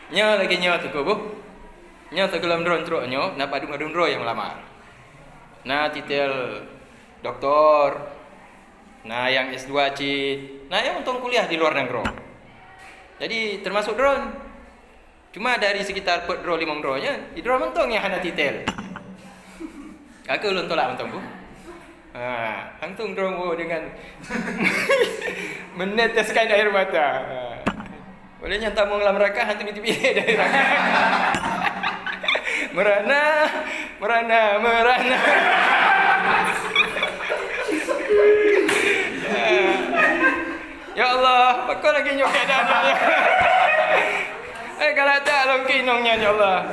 Nya lagi nyawa tu ko bu. Nya tak kelam dron truk nyo, nak padu ngadun dro yang melamar. Nah, titel doktor. Nah, yang S2 cit. Nah, yang untung kuliah di luar negeri. Jadi termasuk drone. Cuma dari sekitar 4 draw 5 drawnya, di draw mentong yang hana titel. Aku ulun tolak mentong bu. Antung draw dengan meneteskan air mata. Boleh nyata mau ngelamar mereka, hantu dipilih dari rakyat. Merana. Ya Allah, pakau lagi nyokek dada. Galak tak long ke inongnya ya Allah.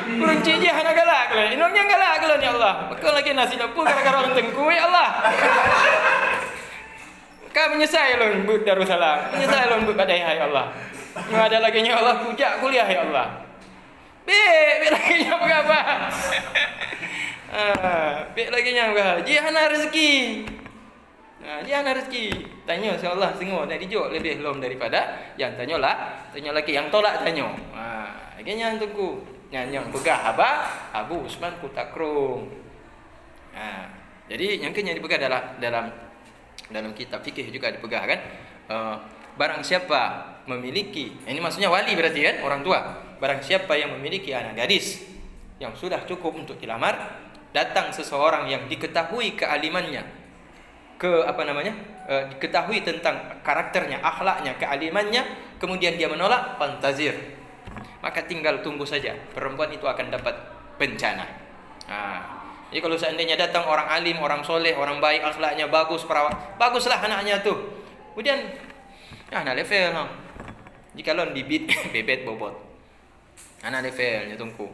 Kurang ciji hana galak le. Inongnya galak le ya Allah. Pakau lagi nasi lepul gara-gara orang tengku ya Allah. Kau menyesal long but Darussalam. Menyesal long but badai ya Allah. Yang ada lagi ya Allah pujak kuliah ya Allah. Bek lagi nya berapa? Bek lagi nya berapa? Jihana rezeki. Jihana rezeki. Tanya insya-Allah sengok nak dijuk lebih lom daripada yang tanya lagi yang tolak tanya. Agaknya tunggu. Yang pegah Abu Usman Kutakrung. Jadi yang kenyang dipegang dalam kitab fikih juga dipegang kan. Barang siapa memiliki, ini maksudnya wali berarti kan, orang tua. Barang siapa yang memiliki anak gadis yang sudah cukup untuk dilamar, datang seseorang yang diketahui kealimannya, diketahui tentang karakternya, akhlaknya, kealimannya, kemudian dia menolak, fantazir. Maka tinggal tunggu saja, perempuan itu akan dapat bencana. Jadi kalau seandainya datang orang alim, orang soleh, orang baik, akhlaknya bagus, perawat, baguslah anaknya tuh. Kemudian anak level no. Jika lon bibit bebet bobot. Anak levelnya tunggu.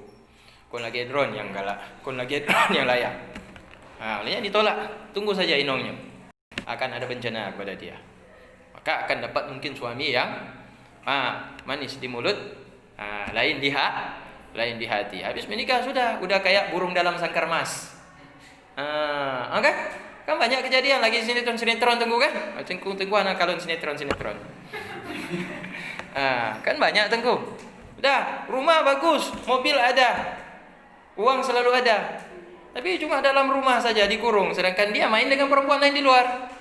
Kon lagi drone yang galak, kon lagi drone yang layak. Olehnya ditolak. Tunggu saja inongnya. Akan ada bencana kepada dia. Maka akan dapat mungkin suami yang manis di mulut, lain di hati. Habis menikah udah kayak burung dalam sangkar emas. Okay? Kan banyak kejadian lagi sinetron tunggu kan? Tunggu anak kalon sinetron. Kan banyak tunggu. Udah, rumah bagus, mobil ada, uang selalu ada. Tapi cuma dalam rumah saja dikurung, sedangkan dia main dengan perempuan lain di luar.